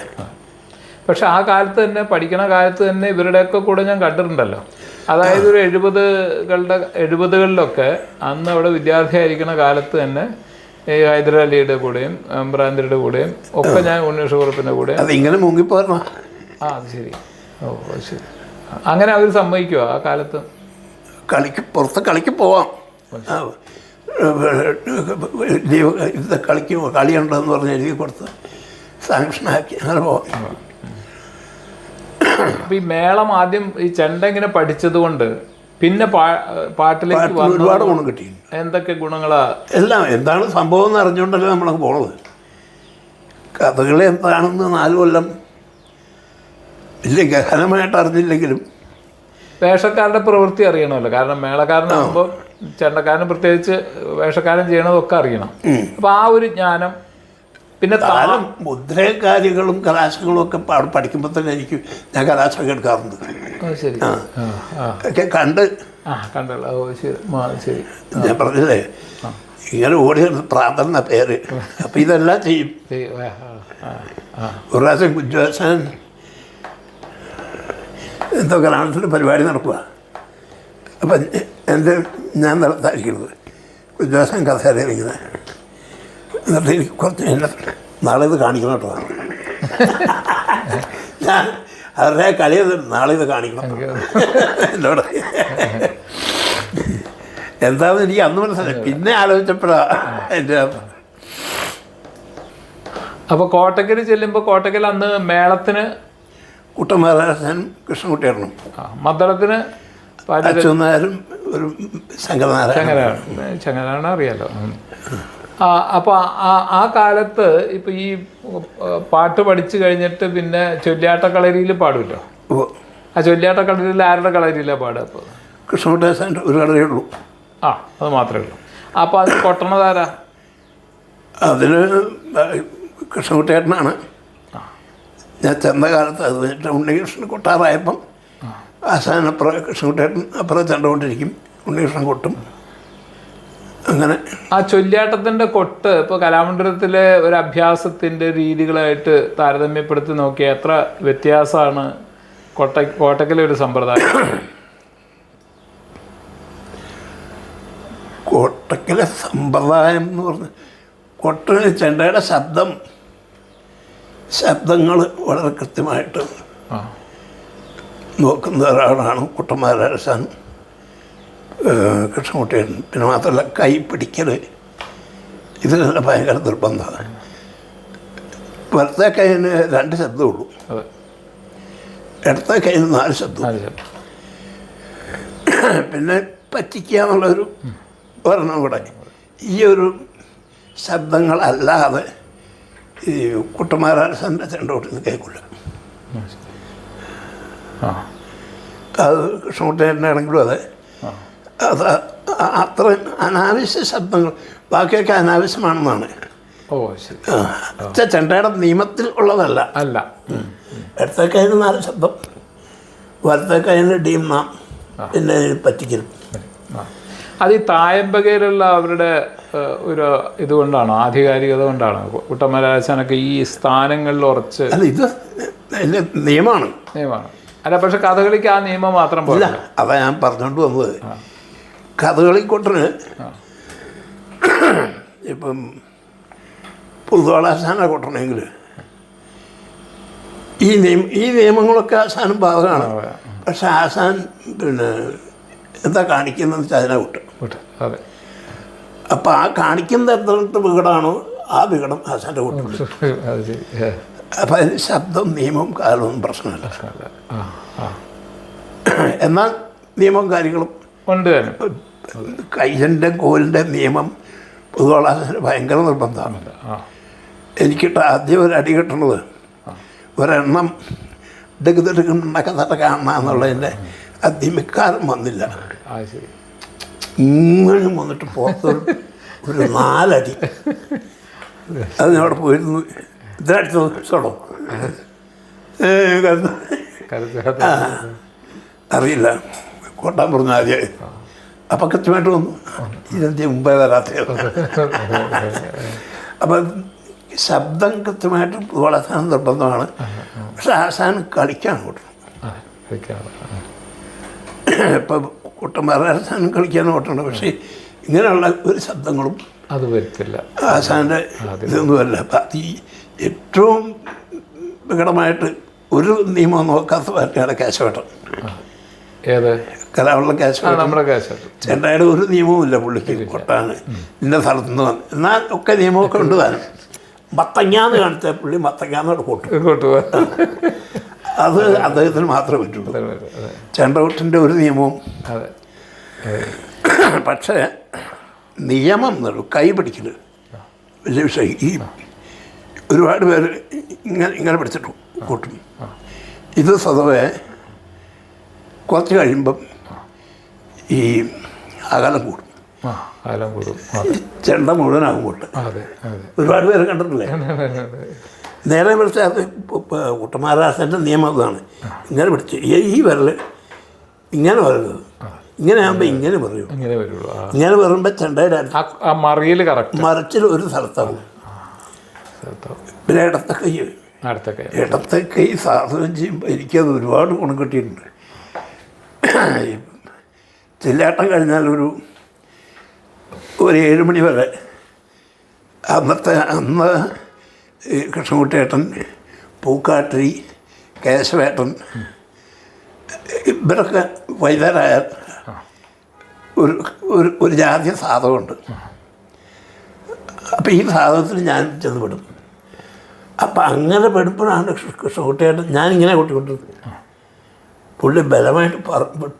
പക്ഷെ ആ കാലത്ത് തന്നെ, പഠിക്കണ കാലത്ത് തന്നെ ഇവരുടെയൊക്കെ കൂടെ ഞാൻ കണ്ടിട്ടുണ്ടല്ലോ. അതായത് ഒരു 70കളിലൊക്കെ അന്ന് അവിടെ വിദ്യാർത്ഥിയായിരിക്കുന്ന കാലത്ത് തന്നെ ഈ ഹൈദരാലിയുടെ കൂടെയും ഭ്രാന്തിയുടെ കൂടെയും ഒക്കെ ഞാൻ ഉണ്ണീഷകുറുപ്പിൻ്റെ കൂടെ അതിങ്ങനെ മുങ്ങിപ്പോരണോ. അത് ശരി. ശരി. അങ്ങനെ അവർ സമ്മതിക്കുമോ ആ കാലത്ത്? പുറത്ത് കളിക്ക് പോവാം, കളിയുണ്ടെന്ന് പറഞ്ഞ് എഴുതി കൊടുത്ത് സാങ്ഷനാക്കി അങ്ങനെ പോവാം. അപ്പം ഈ മേളം ആദ്യം ഈ ചെണ്ട ഇങ്ങനെ പഠിച്ചത് കൊണ്ട് പിന്നെ പാട്ടിലേക്ക് ഒരുപാട് ഗുണം കിട്ടി. എന്തൊക്കെ ഗുണങ്ങളാ? എല്ലാം എന്താണ് സംഭവം എന്ന് അറിഞ്ഞുകൊണ്ടല്ലേ നമ്മളൊക്കെ പോണത്. കഥകളി എന്താണെന്ന് 4 കൊല്ലം വലിയ ഗഹനമായിട്ട് അറിഞ്ഞില്ലെങ്കിലും വേഷക്കാരുടെ പ്രവൃത്തി അറിയണമല്ലോ. കാരണം മേളക്കാരനാകുമ്പോൾ ചെണ്ടക്കാരൻ പ്രത്യേകിച്ച് വേഷക്കാരൻ ചെയ്യണതൊക്കെ അറിയണം. അപ്പം ആ ഒരു ജ്ഞാനം, പിന്നെ താളം, മുദ്രകാര്യങ്ങളും കലാശങ്ങളും ഒക്കെ പഠിക്കുമ്പോൾ തന്നെ ഞാൻ കലാശമൊക്കെ എടുക്കാറുണ്ട്. ശരി. ഒക്കെ കണ്ടല്ലോ. ശരി. ഞാൻ പറഞ്ഞില്ലേ, ഇങ്ങനെ ഓടി പ്രാന്തൻ എന്ന പേര്. അപ്പം ഇതെല്ലാം ചെയ്യും. ഒരു പ്രാവശ്യം കുഞ്ചുവാസൻ എന്തോ ഗ്രാമത്തിൽ പരിപാടി നടക്കുക. അപ്പം ഞാൻ നടത്താതിരിക്കുന്നത് കുഞ്ചുവാസൻ കസേരയിൽ ഇങ്ങനെ എന്നിട്ട് എനിക്ക് കുറച്ച് നാളെ ഇത് കാണിക്കണം കേട്ടോ. ഞാൻ അവരുടെ കളി നാളെ ഇത് കാണിക്കണം എന്നോട്. എന്താണെന്ന് എനിക്ക് അന്ന് മനസ്സിലായി. പിന്നെ ആലോചിച്ചപ്പോഴാണ് എൻ്റെ. അപ്പോൾ കോട്ടക്കൽ ചെല്ലുമ്പോൾ കോട്ടക്കൽ അന്ന് മേളത്തിന് കുട്ടന്മാരാശാനും കൃഷ്ണൻകുട്ടിയായിരുന്നു, മദ്ദളത്തിന് അച്ഛനാരും ഒരു ചങ്ങനാണ് അറിയാലോ. അപ്പോൾ ആ കാലത്ത് ഇപ്പോൾ ഈ പാട്ട് പഠിച്ചു കഴിഞ്ഞിട്ട് പിന്നെ ചൊല്ലിയാട്ടക്കളരിയിൽ പാടുമല്ലോ. ആ ചൊല്ലിയാട്ടക്കളരിയിൽ ആരുടെ കളരിയിലാണ് പാടുക? അപ്പോൾ കൃഷ്ണൻകുട്ടിയാശാൻ്റെ ഒരു കളരേ ഉള്ളൂ. അത് മാത്രമേ ഉള്ളൂ. അപ്പോൾ അത് കൊട്ടണതാരാ? അതിന് കൃഷ്ണൻകുട്ടിയേട്ടനാണ്. ഞാൻ ചെന്ന കാലത്ത് അത് കഴിഞ്ഞിട്ട് ഉണ്ണികൃഷ്ണൻ കൊട്ടാറായപ്പം ആശാനപ്പുറം കൃഷ്ണൻകുട്ടിയേട്ടൻ അപ്പുറം ചെണ്ടുകൊണ്ടിരിക്കും, ഉണ്ണികൃഷ്ണൻ കൊട്ടും. അങ്ങനെ ആ ചൊല്ലിയാട്ടത്തിൻ്റെ കൊട്ട് ഇപ്പോൾ കലാമണ്ഡലത്തിലെ ഒരു അഭ്യാസത്തിൻ്റെ രീതികളായിട്ട് താരതമ്യപ്പെടുത്തി നോക്കിയാൽ എത്ര വ്യത്യാസമാണ് കോട്ടക്കലെ ഒരു സമ്പ്രദായം? കോട്ടക്കലെ സമ്പ്രദായം എന്ന് പറഞ്ഞാൽ കൊട്ടിന് ചെണ്ടയുടെ ശബ്ദങ്ങൾ വളരെ കൃത്യമായിട്ട് നോക്കുന്ന ഒരാളാണ് കുട്ടന്മാരാശാൻ കൃഷ്ണൻകുട്ടിയേട്ടൻ. പിന്നെ മാത്രമല്ല കൈ പിടിക്കൽ ഇതിനെല്ലാം ഭയങ്കര നിർബന്ധമാണ്. വലത്തെ കൈന് 2 ശബ്ദമുള്ളൂ, ഇടത്തെ കൈന് 4 ശബ്ദം. പിന്നെ പറ്റിക്കുക എന്നുള്ളൊരു ഒരെണ്ണം കൂടെ. ഈ ഒരു ശബ്ദങ്ങളല്ലാതെ ഈ കുട്ടന്മാരാശാൻ്റെ ചെണ്ടോട്ടിന്ന് കേൾക്കില്ല. അത് കൃഷ്ണൻകുട്ടിയേട്ടനാണെങ്കിലും അതെ, അത് അത്ര അനാവശ്യ ശബ്ദങ്ങൾ, ബാക്കിയൊക്കെ അനാവശ്യമാണെന്നാണ്. ചെണ്ടയുടെ നിയമത്തിൽ ഉള്ളതല്ല. ഇടത്തെ കൈന് 4 ശബ്ദം, വലത്തെ കൈന് ഡീം നാം, പിന്നെ പറ്റിക്കലും. അത് ഈ തായമ്പകയിലുള്ള അവരുടെ ഒരു ഇതുകൊണ്ടാണോ, ആധികാരികത കൊണ്ടാണോ കുട്ടന്മാരാശാനൊക്കെ ഈ സ്ഥാനങ്ങളിൽ ഉറച്ച്? അല്ല, ഇത് നിയമമാണ്. അല്ല, പക്ഷെ കഥകളിക്ക് ആ നിയമം മാത്രം പോല. അതാ ഞാൻ പറഞ്ഞുകൊണ്ട് വന്നത്. കഥകളിക്കൊട്ടിന് ഇപ്പം പുതുവാളാശാനെ കൊട്ടണമെങ്കിൽ ഈ നിയമങ്ങളൊക്കെ ആശാനും ബാധകമാണ്. പക്ഷെ ആശാൻ പിന്നെ എന്താ കാണിക്കുന്നതെന്ന് വെച്ചാൽ അതിനെ വിട്ടു. അപ്പം ആ കാണിക്കുന്ന എത്ര വികടമാണോ ആ വികടം ആശാൻ്റെ കൂട്ടുള്ളൂ. അപ്പം അതിന് ശബ്ദം നിയമവും കാലമൊന്നും പ്രശ്നമല്ല. എന്നാൽ നിയമവും കാര്യങ്ങളും ഉണ്ട്. കയ്യൻ്റെ കോലിൻ്റെ നിയമം പൊതുവാളാശാന് ഭയങ്കര നിർബന്ധമാണ്. എനിക്കിട്ട് ആദ്യം ഒരു അടി കിട്ടണത് ഒരെണ്ണം ഡെടുക്കുന്നൊക്കെ തട്ട കാണണം എന്നുള്ളതിൻ്റെ അതിമിക്കാരം വന്നില്ല. ഇങ്ങനെ വന്നിട്ട് പുറത്തൊരു 4 അടി. അത് ഞാൻ അവിടെ പോയിരുന്നു. ഇതിനടുത്ത് ചോടോ അറിയില്ല, കൊട്ടാൻ പറഞ്ഞു ആദ്യം. അപ്പം കൃത്യമായിട്ട് വന്നു, ഇതെന്ത് മുമ്പേ വരാത്ത. അപ്പം ശബ്ദം കൃത്യമായിട്ട് വളർത്താൻ നിർബന്ധമാണ്. പക്ഷെ ആശാൻ കളിക്കാൻ കൂട്ടണം. ഇപ്പം കുട്ടന്മാരാശാനും കളിക്കാൻ ഓട്ടണം. പക്ഷേ ഇങ്ങനെയുള്ള ഒരു ശബ്ദങ്ങളും അത് വരത്തില്ല. ആശാൻ്റെ ഇതൊന്നുമല്ല. അപ്പം ഈ ഏറ്റവും വികടമായിട്ട് ഒരു നിയമം നോക്കാത്ത പാർട്ടിയാണ് കേശവേട്ടൻ. ഏത്? കലാവുള്ള കേശവേട്ടൻ. നമ്മുടെ കേശവേട്ടൻ. ചെണ്ടയുടെ ഒരു നിയമവുമില്ല പുള്ളിക്ക്. കൊട്ടാണ് ഇന്ന സ്ഥലത്തുനിന്ന് വന്ന്. എന്നാൽ ഒക്കെ നിയമമൊക്കെ ഉണ്ട്. താനും മത്തങ്ങാന്ന് കാണിച്ച പുള്ളി മത്തങ്ങാന്നോട് കൊട്ടുപോവാ. അത് അദ്ദേഹത്തിന് മാത്രമേ പറ്റുള്ളൂ. ചെണ്ടകൊട്ടിൻ്റെ ഒരു നിയമവും. പക്ഷേ നിയമം എന്നുള്ളൂ കൈ പിടിക്കൽ വലിയ വിഷയം. ഈ ഒരുപാട് പേര് ഇങ്ങനെ പിടിച്ചിട്ട് കൂട്ടും. ഇത് സ്വതവേ കുറച്ച് കഴിയുമ്പം ഈ അകലം കൂടും. ചെണ്ട മുഴുവനാകും കൂട്ട്. ഒരുപാട് പേര് കണ്ടിട്ടില്ലേ? നേരെ പിടിച്ച അത് കുട്ടന്മാരാശാൻ്റെ നിയമം അതാണ്. ഇങ്ങനെ പിടിച്ച് ഈ വിരൽ ഇങ്ങനെ വരരുത്, ഇങ്ങനെ ആകുമ്പോൾ ഇങ്ങനെ പറയും. ഇങ്ങനെ വരുള്ളൂ. ഇങ്ങനെ പറയുമ്പോൾ ചെണ്ടയുടെ ആ മറിയിൽ കറക്റ്റ് മറിച്ചിൽ ഒരു സ്ഥലത്താവും. പിന്നെ ഇടത്തെ കൈ സാധനം ചെയ്യുമ്പോൾ എനിക്കത് ഒരുപാട് ഗുണം കിട്ടിയിട്ടുണ്ട്. ചെല്ലാട്ടം കഴിഞ്ഞാൽ ഒരു 7 മണി വരെ അന്ന് കൃഷ്ണൻകുട്ടിയേട്ടൻ, പൂക്കാട്ടി, കേശവേട്ടൻ ഇവരൊക്കെ വൈദ്യരായാൽ ഒരു ജാതി സാധകമുണ്ട്. അപ്പം ഈ സാധകത്തിൽ ഞാൻ ചെന്ന് പെടും. അപ്പം അങ്ങനെ പെടുമ്പോഴാണ് കൃഷ്ണൻകുട്ടിയേട്ടൻ ഞാനിങ്ങനെ കൊട്ടിക്കൊണ്ടിരുന്നത്. പുള്ളി ബലമായിട്ട്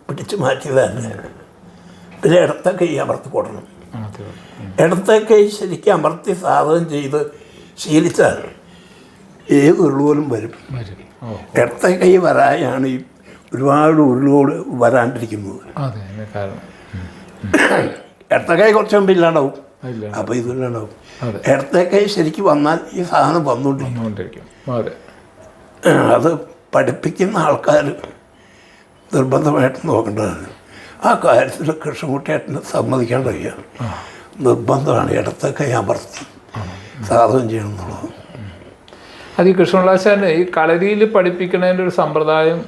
പിടിച്ച് മാറ്റിയതാണ്. പിന്നെ ഇടത്തെ കൈ അമർത്തി കൊടുക്കണം. ഇടത്തെ കൈ ശരിക്കും അമർത്തി സാധകം ചെയ്ത് ശീലിച്ചാൽ ഏത് ഉരുളുപോലും വരും. ഇടത്തെ കൈ വരായാണ് ഈ ഒരുപാട് ഉരുളുകൾ വരാണ്ടിരിക്കുന്നത്. ഇടത്തെ കൈ കുറച്ച് മുമ്പ് ഇല്ലാണ്ടാവും, അപ്പോൾ ഇതില്ലാണ്ടാവും. ഇടത്തെ കൈ ശരിക്കും വന്നാൽ ഈ സാധനം വന്നുകൊണ്ടിരിക്കും. അത് പഠിപ്പിക്കുന്ന ആൾക്കാർ നിർബന്ധമായിട്ട് നോക്കേണ്ടതാണ്. ആ കാര്യത്തിൽ കൃഷ്ണൻകുട്ടിയേട്ടന് സമ്മതിക്കാൻ കഴിയുക. നിർബന്ധമാണ് ഇടത്തെ കൈ അമർത്തി സാധകം ചെയ്യണം എന്നുള്ളത്. അത് ഈ കൃഷ്ണപിള്ളാശാന് ഈ കളരിയിൽ പഠിപ്പിക്കുന്നതിൻ്റെ ഒരു സമ്പ്രദായം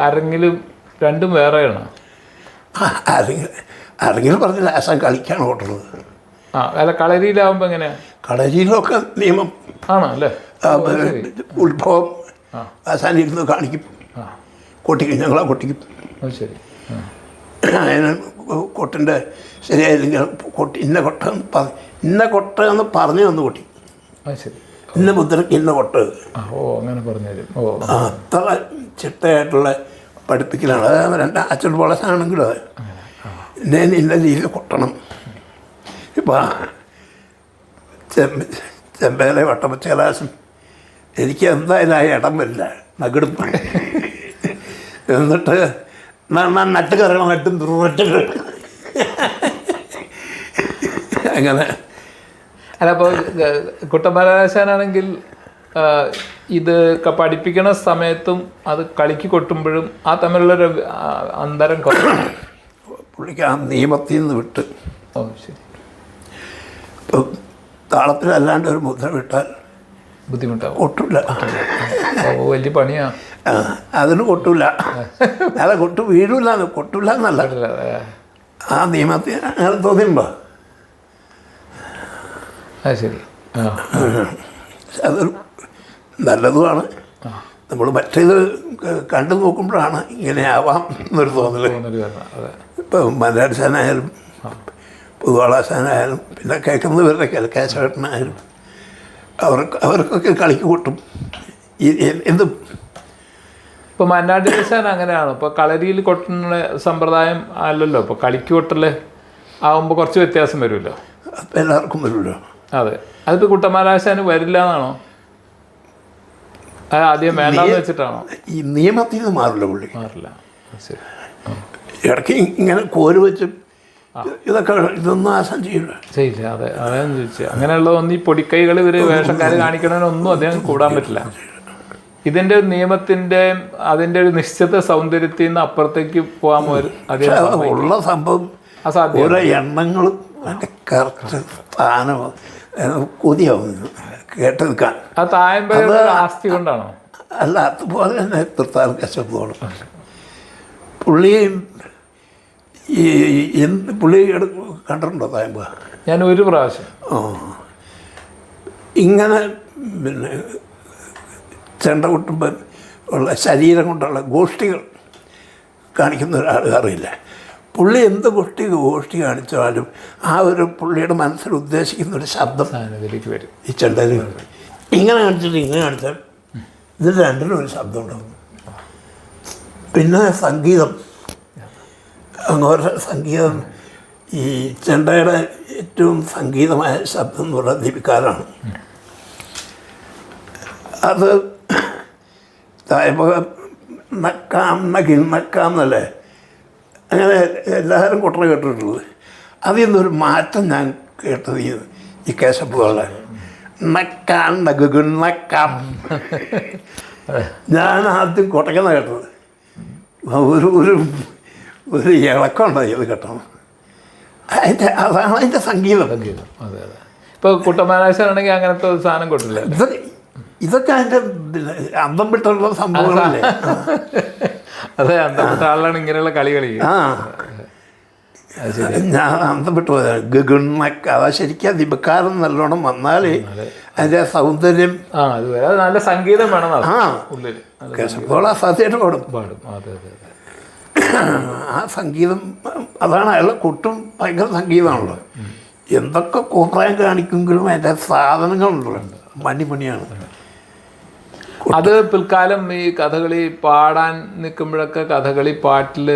ആരെങ്കിലും രണ്ടും വേറെയാണ്. ആരെങ്കിലും പറഞ്ഞില്ല, ആശാൻ കളിക്കാണ് ഓട്ടുന്നത്. അല്ല കളരിയിലാവുമ്പോൾ എങ്ങനെയാ? കളരിയിലൊക്കെ നിയമം ആണോ അല്ലേ? ഉത്ഭവം ആശാൻ ഇരുന്ന് കാണിക്കും, കൊട്ടിക്കും, ഞങ്ങളാ കൊട്ടിക്കും. ശരി. അതിന് കൊട്ടിൻ്റെ ശരിയായില്ലെങ്കിൽ ഇന്ന കൊട്ട എന്ന് പറഞ്ഞു വന്ന് കൊട്ടി, ശരി, ഇന്ന മുദ്രക്ക് ഇന്ന കൊട്ട്. അങ്ങനെ പറഞ്ഞു തരും. അത്ര ചിട്ടയായിട്ടുള്ള പഠിപ്പിക്കലാണ്. അത് അച്ഛൻ വളസാണെങ്കിലും അത് ഇന്ന രീതിയിൽ കൊട്ടണം. ഇപ്പം ചെമ്പയിലെ വട്ടപ്പച്ച കലാശം എനിക്ക് എന്തായാലും ആ ഇടം വരില്ല, നഗെടുപ്പ്. എന്നിട്ട് നട്ട് കയറണം, നട്ടും നട്ട് അങ്ങനെ. അല്ല, അപ്പോൾ കുട്ടമലാശാനാണെങ്കിൽ ഇത് പഠിപ്പിക്കണ സമയത്തും അത് കളിക്ക് കൊട്ടുമ്പോഴും ആ തമ്മിലുള്ളൊരു അന്തരം കുറവാണ്. പുള്ളിക്ക് ആ നിയമത്തിൽ നിന്ന് വിട്ട് ശരി. ഇപ്പം താളത്തിലല്ലാണ്ട് ഒരു മുദ്ര വിട്ടാൽ ബുദ്ധിമുട്ടാവും, കൊട്ടില്ല. വലിയ പണിയാ. അതിന് കൊട്ടില്ല, അല്ല കൊട്ടു വീഴില്ല, കൊട്ടില്ല എന്നല്ല, ആ നിയമത്തിൽ അങ്ങനെ തോന്നിയുണ്ടോ? ശരി. അതൊരു നല്ലതുമാണ്. നമ്മൾ മറ്റേത് കണ്ടു നോക്കുമ്പോഴാണ് ഇങ്ങനെ ആവാം എന്നൊരു തോന്നൽ. ഇപ്പം മലയാളസാനായാലും പുതുവാളാസാനായാലും പിന്നെ കേൾക്കുന്നവരുടെ കേശവേട്ടനായാലും അവർക്കൊക്കെ കളിക്ക് കൊട്ടും. എന്തും ഇപ്പോൾ മന്നാടിശാൻ അങ്ങനെയാണ്. ഇപ്പോൾ കളരിയിൽ കൊട്ടുന്ന സമ്പ്രദായം അല്ലല്ലോ, ഇപ്പോൾ കളിക്ക് കൊട്ടൽ ആകുമ്പോൾ കുറച്ച് വ്യത്യാസം വരുമല്ലോ. അപ്പം എല്ലാവർക്കും വരുമല്ലോ. അതെ, അതിപ്പോൾ കുട്ടമാലാശാന് വരില്ല എന്നാണോ? ആദ്യം വേണ്ടാന്ന് വെച്ചിട്ടാണോ? ഈ നിയമത്തിൽ നിന്ന് മാറില്ല, പുള്ളി മാറില്ല. ശരി. ഇടയ്ക്ക് ഇങ്ങനെ കോര് വെച്ച് ഇതൊന്നും ആശാൻ ചെയ്യില്ല. അതെ, അതാണ് ചോദിച്ചത്. അങ്ങനെയുള്ളതൊന്നും ഈ പൊടിക്കൈകൾ ഇവർ വേഷക്കാർ കാണിക്കണമെന്നൊന്നും അദ്ദേഹം കൂടാൻ പറ്റില്ല. ഇതിൻ്റെ നിയമത്തിൻ്റെ അതിൻ്റെ ഒരു നിശ്ചിത സൗന്ദര്യത്തിൽ നിന്ന് അപ്പുറത്തേക്ക് പോകാൻ ഉള്ള സംഭവം ഓരോ എണ്ണങ്ങളും കറക്റ്റ് സ്ഥാനമോ കൊതിയാവും കേട്ട് നിൽക്കാൻ. ആ തായമ്പ ആസ്തി കൊണ്ടാണോ? അല്ല, അതുപോലെ തന്നെ തൃത്താൽ കശപ്പോളും പുള്ളിയും ഈ പുള്ളി കണ്ടിട്ടുണ്ടോ തായമ്പ? ഞാൻ ഒരു പ്രാവശ്യം. ഇങ്ങനെ പിന്നെ ചെണ്ട കൊട്ടുമ്പോൾ ഉള്ള ശരീരം കൊണ്ടുള്ള ഗോഷ്ഠികൾ കാണിക്കുന്ന ഒരാൾ അറിയില്ല. പുള്ളി എന്ത് ഗോഷ്ഠി കാണിച്ചാലും ആ ഒരു പുള്ളിയുടെ മനസ്സിൽ ഉദ്ദേശിക്കുന്ന ഒരു ശബ്ദം വരും. ഈ ചെണ്ടയിൽ ഇങ്ങനെ കാണിച്ചിട്ട് ഇങ്ങനെ കാണിച്ചാൽ ഇതിൽ രണ്ടിനും ഒരു ശബ്ദം ഉണ്ടാകും. പിന്നെ സംഗീതം, അങ്ങോട്ട് സംഗീതം, ഈ ചെണ്ടയുടെ ഏറ്റവും സംഗീതമായ ശബ്ദം എന്ന് പറയുന്നത് ദീപിക്കാരാണ്. അത് നക്കാം നക്കാം എന്നല്ലേ അങ്ങനെ എല്ലാവരും കൊട്ടറ കേട്ടിട്ടുള്ളത്. അതിൽ നിന്നൊരു മാറ്റം ഞാൻ കേട്ടത് ഈ കേശപ്പുകളുടെ നക്കാം നക്കാം. ഞാൻ ആദ്യം കൊട്ടയ്ക്കുന്ന കേട്ടത് ഒരു ഒരു ഇളക്കമുണ്ടായി അത് കേട്ടോ. അതാണ് അതിൻ്റെ സംഗീതം. അതെ അതെ. ഇപ്പോൾ കുട്ടമാനാശാനാണെങ്കിൽ അങ്ങനത്തെ ഒരു സാധനം കൊട്ടില്ല. ഇതൊക്കെ അതിൻ്റെ അന്തം വിട്ടുള്ള സംഭവങ്ങളല്ലേ. അതെ, അന്തം വിട്ട ആളാണ് ഇങ്ങനെയുള്ള കളി കളിക്കുക. ഞാൻ അന്തം വിട്ടു പോയതാണ്. ഗഗുണ്ണൊക്കെ അതാ ശരിക്കും ദിബക്കാരം നല്ലോണം വന്നാൽ അതിൻ്റെ സൗന്ദര്യം. അത് നല്ല സംഗീതം വേണം ഉള്ളിൽ. കേശപ്പോൾ അസാധ്യമായിട്ട് പാടും. അതെ അതെ അതെ. ആ സംഗീതം അതാണ്. അയാളെ കൊട്ടും ഭയങ്കര സംഗീതമാണല്ലോ. എന്തൊക്കെ കോപ്രായം കാണിക്കുമെങ്കിലും അതിൻ്റെ സാധനങ്ങളുണ്ടല്ലോ മണിമണിയാണ്. അത് പിൽക്കാലം ഈ കഥകളി പാടാൻ നിൽക്കുമ്പോഴൊക്കെ കഥകളി പാട്ടിൽ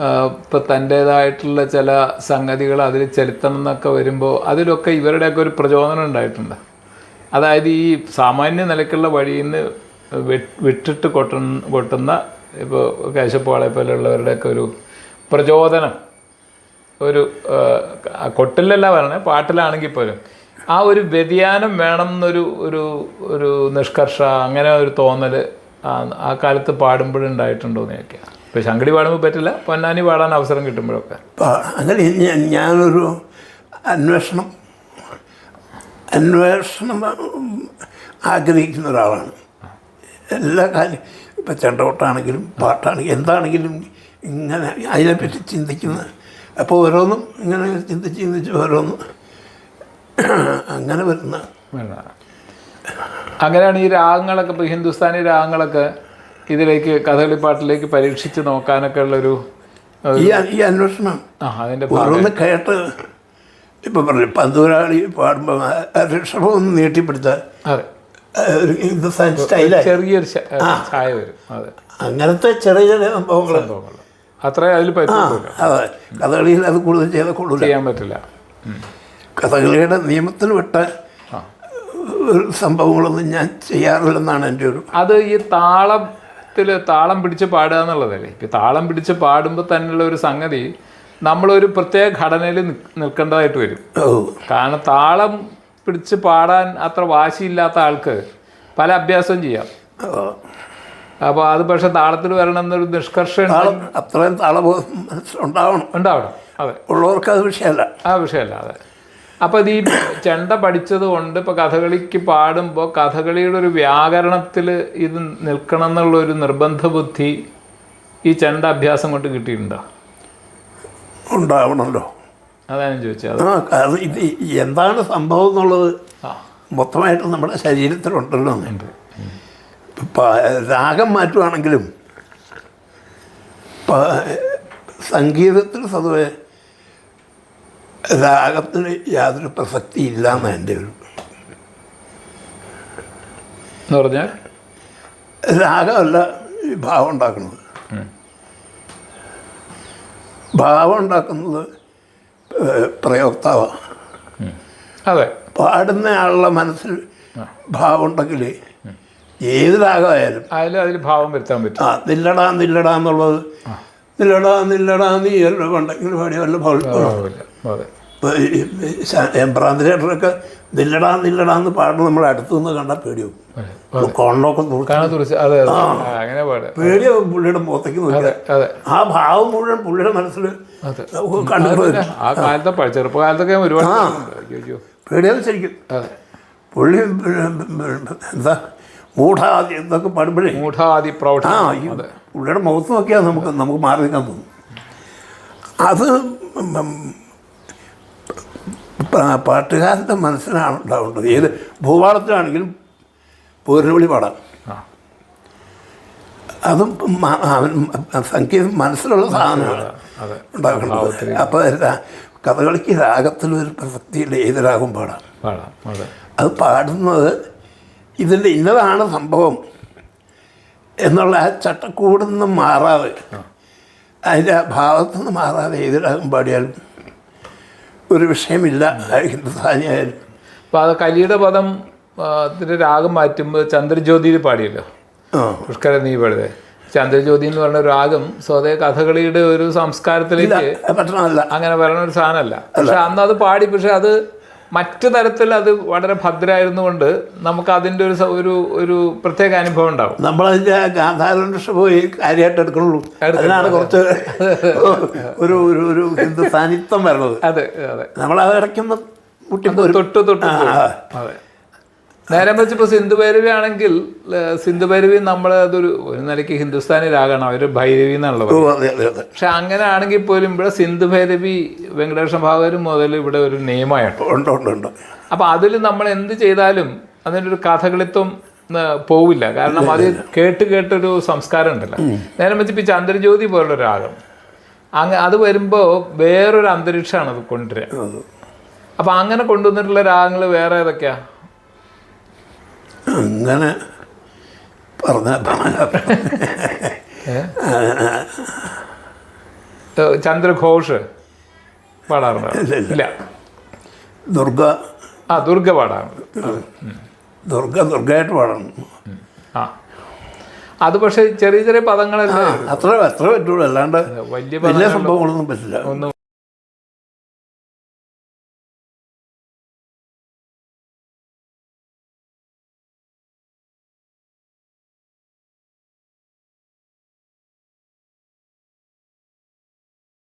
ഇപ്പം തൻ്റേതായിട്ടുള്ള ചില സംഗതികൾ അതിൽ ചെലുത്തണം എന്നൊക്കെ വരുമ്പോൾ അതിലൊക്കെ ഇവരുടെയൊക്കെ ഒരു പ്രചോദനം ഉണ്ടായിട്ടുണ്ട്. അതായത് ഈ സാമാന്യ നിലയ്ക്കുള്ള വഴിയിൽ നിന്ന് വിട്ടിട്ട് കൊട്ടുന്ന ഇപ്പോൾ കേശപ്പാളെ പോലെയുള്ളവരുടെയൊക്കെ ഒരു പ്രചോദനം, ഒരു കൊട്ടിലല്ല പറഞ്ഞത്, പാട്ടിലാണെങ്കിൽ പോലും ആ ഒരു വ്യതിയാനം വേണം എന്നൊരു ഒരു ഒരു നിഷ്കർഷ, അങ്ങനെ ഒരു തോന്നൽ ആ കാലത്ത് പാടുമ്പോഴുണ്ടായിട്ടുണ്ടോ എന്ന് ചോദിക്കുക. ഇപ്പോൾ ശങ്കടി പാടുമ്പോൾ പറ്റില്ല, പൊന്നാനി പാടാൻ അവസരം കിട്ടുമ്പോഴൊക്കെ. അങ്ങനെ ഞാനൊരു അന്വേഷണം ആഗ്രഹിക്കുന്ന ഒരാളാണ്. എല്ലാ കാര്യം ഇപ്പം ചെണ്ടകൊട്ടാണെങ്കിലും പാട്ടാണെങ്കിലും എന്താണെങ്കിലും ഇങ്ങനെ അതിനെപ്പറ്റി ചിന്തിക്കുന്ന. അപ്പോൾ ഓരോന്നും ഇങ്ങനെ ചിന്തിച്ച് ഓരോന്നും അങ്ങനെ വരുന്ന. അങ്ങനെയാണ് ഈ രാഗങ്ങളൊക്കെ, ഇപ്പോൾ ഹിന്ദുസ്ഥാനി രാഗങ്ങളൊക്കെ ഇതിലേക്ക് കഥകളിപ്പാട്ടിലേക്ക് പരീക്ഷിച്ച് നോക്കാനൊക്കെ ഉള്ളൊരു ഈ അന്വേഷണം അതിൻ്റെ ഓരോന്ന് കേട്ട്. ഇപ്പം പറഞ്ഞു പന്തൂരാളി പാടുമ്പോൾ ഋഷഭം ഒന്ന് നീട്ടിപ്പിടുത്താൽ ഒരു ഹിന്ദുസ്ഥാനി സ്റ്റൈലായി ചെറിയൊരു ചായ വരും. അതെ, അങ്ങനത്തെ ചെറിയ ചെറിയ സംഭവങ്ങൾ അത്രേ അതിൽ പറ്റില്ല. അതെ, കഥകളിയിൽ അത് കൂടുതൽ ചെയ്യാൻ പറ്റില്ല. കഥകളിയുടെ നിയമത്തിന് വിട്ട ഒരു സംഭവങ്ങളൊന്നും ഞാൻ ചെയ്യാറില്ലെന്നാണ് എൻ്റെ ഒരു. അത് ഈ താളം പിടിച്ച് പാടുക എന്നുള്ളതല്ലേ. ഇപ്പം താളം പിടിച്ച് പാടുമ്പോൾ തന്നെയുള്ള ഒരു സംഗതി നമ്മളൊരു പ്രത്യേക ഘടനയിൽ നിൽക്കേണ്ടതായിട്ട് വരും. കാരണം താളം പിടിച്ച് പാടാൻ അത്ര വാശിയില്ലാത്ത ആൾക്ക് പല അഭ്യാസവും ചെയ്യാം. അപ്പോൾ അത് പക്ഷെ താളത്തിൽ വരണം എന്നൊരു നിഷ്കർഷം അത്രയും താളബോധം ഉണ്ടാവണം. അതെ, ഉള്ളവർക്ക് അത് വിഷയമല്ല. അതെ. അപ്പോൾ ഇത് ഈ ചെണ്ട പഠിച്ചത് കൊണ്ട് ഇപ്പോൾ കഥകളിക്ക് പാടുമ്പോൾ കഥകളിയുടെ ഒരു വ്യാകരണത്തിൽ ഇത് നിൽക്കണം എന്നുള്ളൊരു നിർബന്ധ ബുദ്ധി ഈ ചെണ്ട അഭ്യാസം കൊണ്ട് കിട്ടിയിട്ടുണ്ടോ? ഉണ്ടാവണമല്ലോ. അതാണ് ചോദിച്ചത്. കാരണം ഇത് എന്താണ് സംഭവം എന്നുള്ളത് മൊത്തമായിട്ട് നമ്മുടെ ശരീരത്തിലുണ്ടല്ലോ. രാഗം മാറ്റുവാണെങ്കിലും സംഗീതത്തിൽ സ്വതവേ രാഗത്തിന് യാതൊരു പ്രസക്തി ഇല്ല എന്നാണ് എൻ്റെ ഒരു. എന്ന് പറഞ്ഞാൽ രാഗമല്ല ഈ ഭാവം ഉണ്ടാക്കുന്നത്. ഭാവം ഉണ്ടാക്കുന്നത് പ്രയോക്താവാണ്. അതെ, പാടുന്ന ആളുടെ മനസ്സിൽ ഭാവം ഉണ്ടെങ്കിൽ ഏത് രാഗമായാലും അതിൽ ഭാവം വരുത്താൻ പറ്റും. നില്ലടാ എന്നുള്ളത് നില്ലടാ നീ ഉണ്ടെങ്കിൽ പാടിയ വല്ല എംബ്രാന്തിരേറ്ററൊക്കെ നില്ലടാ എന്ന് പാടുന്നത് നമ്മൾ അടുത്തു നിന്ന് കണ്ടാൽ പേടിയാവും. കൊണ്ടൊക്കെ പേടിയാവും. പുള്ളിയുടെ മുഖത്തേക്ക് നോക്കിയാൽ ആ ഭാവം മുഴുവൻ പുള്ളിയുടെ മനസ്സിൽ ചെറുപ്പകാലത്തൊക്കെ ഒരുപാട് പേടിയാവും ശരിക്കും. പുള്ളി എന്താ മൂഢാദി എന്നൊക്കെ പാടുമ്പോഴേ പുള്ളിയുടെ മുഖത്ത് നോക്കിയാൽ നമുക്ക് മാറി നിൽക്കാൻ തോന്നും. അത് പാട്ടുകാരൻ്റെ മനസ്സിലാണ് ഉണ്ടാവേണ്ടത്. ഏത് ഭൂപാളത്തിലാണെങ്കിലും പൂർണ്ണവിളി പാടാം. അതും സംഗീതം മനസ്സിലുള്ള സാധനമാണ് ഉണ്ടാക്കേണ്ടത്. അപ്പോൾ കഥകളിക്ക് രാഗത്തിലൊരു പ്രസക്തിയില്ല, ഏത് രാഗം പാടാം. അത് പാടുന്നത് ഇതിൻ്റെ ഇന്നതാണ് സംഭവം എന്നുള്ള ആ ചട്ടക്കൂടിൽ നിന്ന് മാറാതെ, അതിൻ്റെ ആ ഭാവത്തു നിന്ന് മാറാതെ ഏത് രാഗം പാടിയാലും ഒരു വിഷയമില്ല. ഹിന്ദുസ്ഥാനിയായാലും. അപ്പോൾ അത് കലിയുടെ പദം അതിൻ്റെ രാഗം മാറ്റുമ്പോൾ ചന്ദ്രജ്യോതിയിൽ പാടിയല്ലോ, പുഷ്കര നീ പാടിയത്. ചന്ദ്രജ്യോതി എന്ന് പറഞ്ഞ രാഗം സ്വതേ കഥകളിയുടെ ഒരു സംസ്കാരത്തിലേക്ക് പറ്റണമല്ല, അങ്ങനെ പറയുന്ന ഒരു സാധനമല്ല. പക്ഷെ അന്ന് അത് പാടി, പക്ഷെ അത് മറ്റു തരത്തിൽ അത് വളരെ ഭദ്രമായിരുന്നുകൊണ്ട് നമുക്ക് അതിൻ്റെ ഒരു പ്രത്യേക അനുഭവം ഉണ്ടാവും. നമ്മളതിൻ്റെ ഗാന്ധാരനുഷ പോയി കാര്യമായിട്ട് എടുക്കണുള്ളൂ. അതിനാണ് കുറച്ച് ഒരു ഹിന്ദു സാന്നിധ്യം വരുന്നത്. അതെ അതെ, നമ്മളത് ഇടയ്ക്കൊന്ന് തൊട്ട് അതെ. നേരെ വെച്ച് ഇപ്പോൾ സിന്ധു ഭൈരവി ആണെങ്കിൽ സിന്ധു ഭൈരവി നമ്മൾ ഒരു നിലയ്ക്ക് ഹിന്ദുസ്ഥാനി രാഗമാണ്, അവർ ഭൈരവി എന്നുള്ളത്. പക്ഷെ അങ്ങനെ ആണെങ്കിൽ പോലും ഇവിടെ സിന്ധു ഭൈരവി വെങ്കടേശ്വര ഭാഗവതർ മുതൽ ഇവിടെ ഒരു നിയമമായിട്ടുണ്ട്. അപ്പം അതിൽ നമ്മൾ എന്ത് ചെയ്താലും അതിൻ്റെ ഒരു കഥകളിത്വം പോവില്ല. കാരണം അത് കേട്ടൊരു സംസ്കാരം ഉണ്ടല്ലോ. നേരെ വെച്ച് ഇപ്പോൾ ചന്ദ്രജ്യോതി പോലുള്ള രാഗം അത് വരുമ്പോൾ വേറൊരു അന്തരീക്ഷമാണ് അത് കൊണ്ടുവരിക. അപ്പം അങ്ങനെ കൊണ്ടുവന്നിട്ടുള്ള രാഗങ്ങൾ വേറെ ഏതൊക്കെയാ? അങ്ങനെ പറഞ്ഞ ചന്ദ്രഘോഷ് പാടാറുണ്ട്? ഇല്ല. ദുർഗ പാടാറുണ്ട്. ദുർഗയായിട്ട് പാടണം. ആ, അത് പക്ഷെ ചെറിയ ചെറിയ പദങ്ങളല്ലേ അത്ര പറ്റുള്ളൂ, അല്ലാണ്ട് വലിയ സംഭവങ്ങളൊന്നും പറ്റില്ല.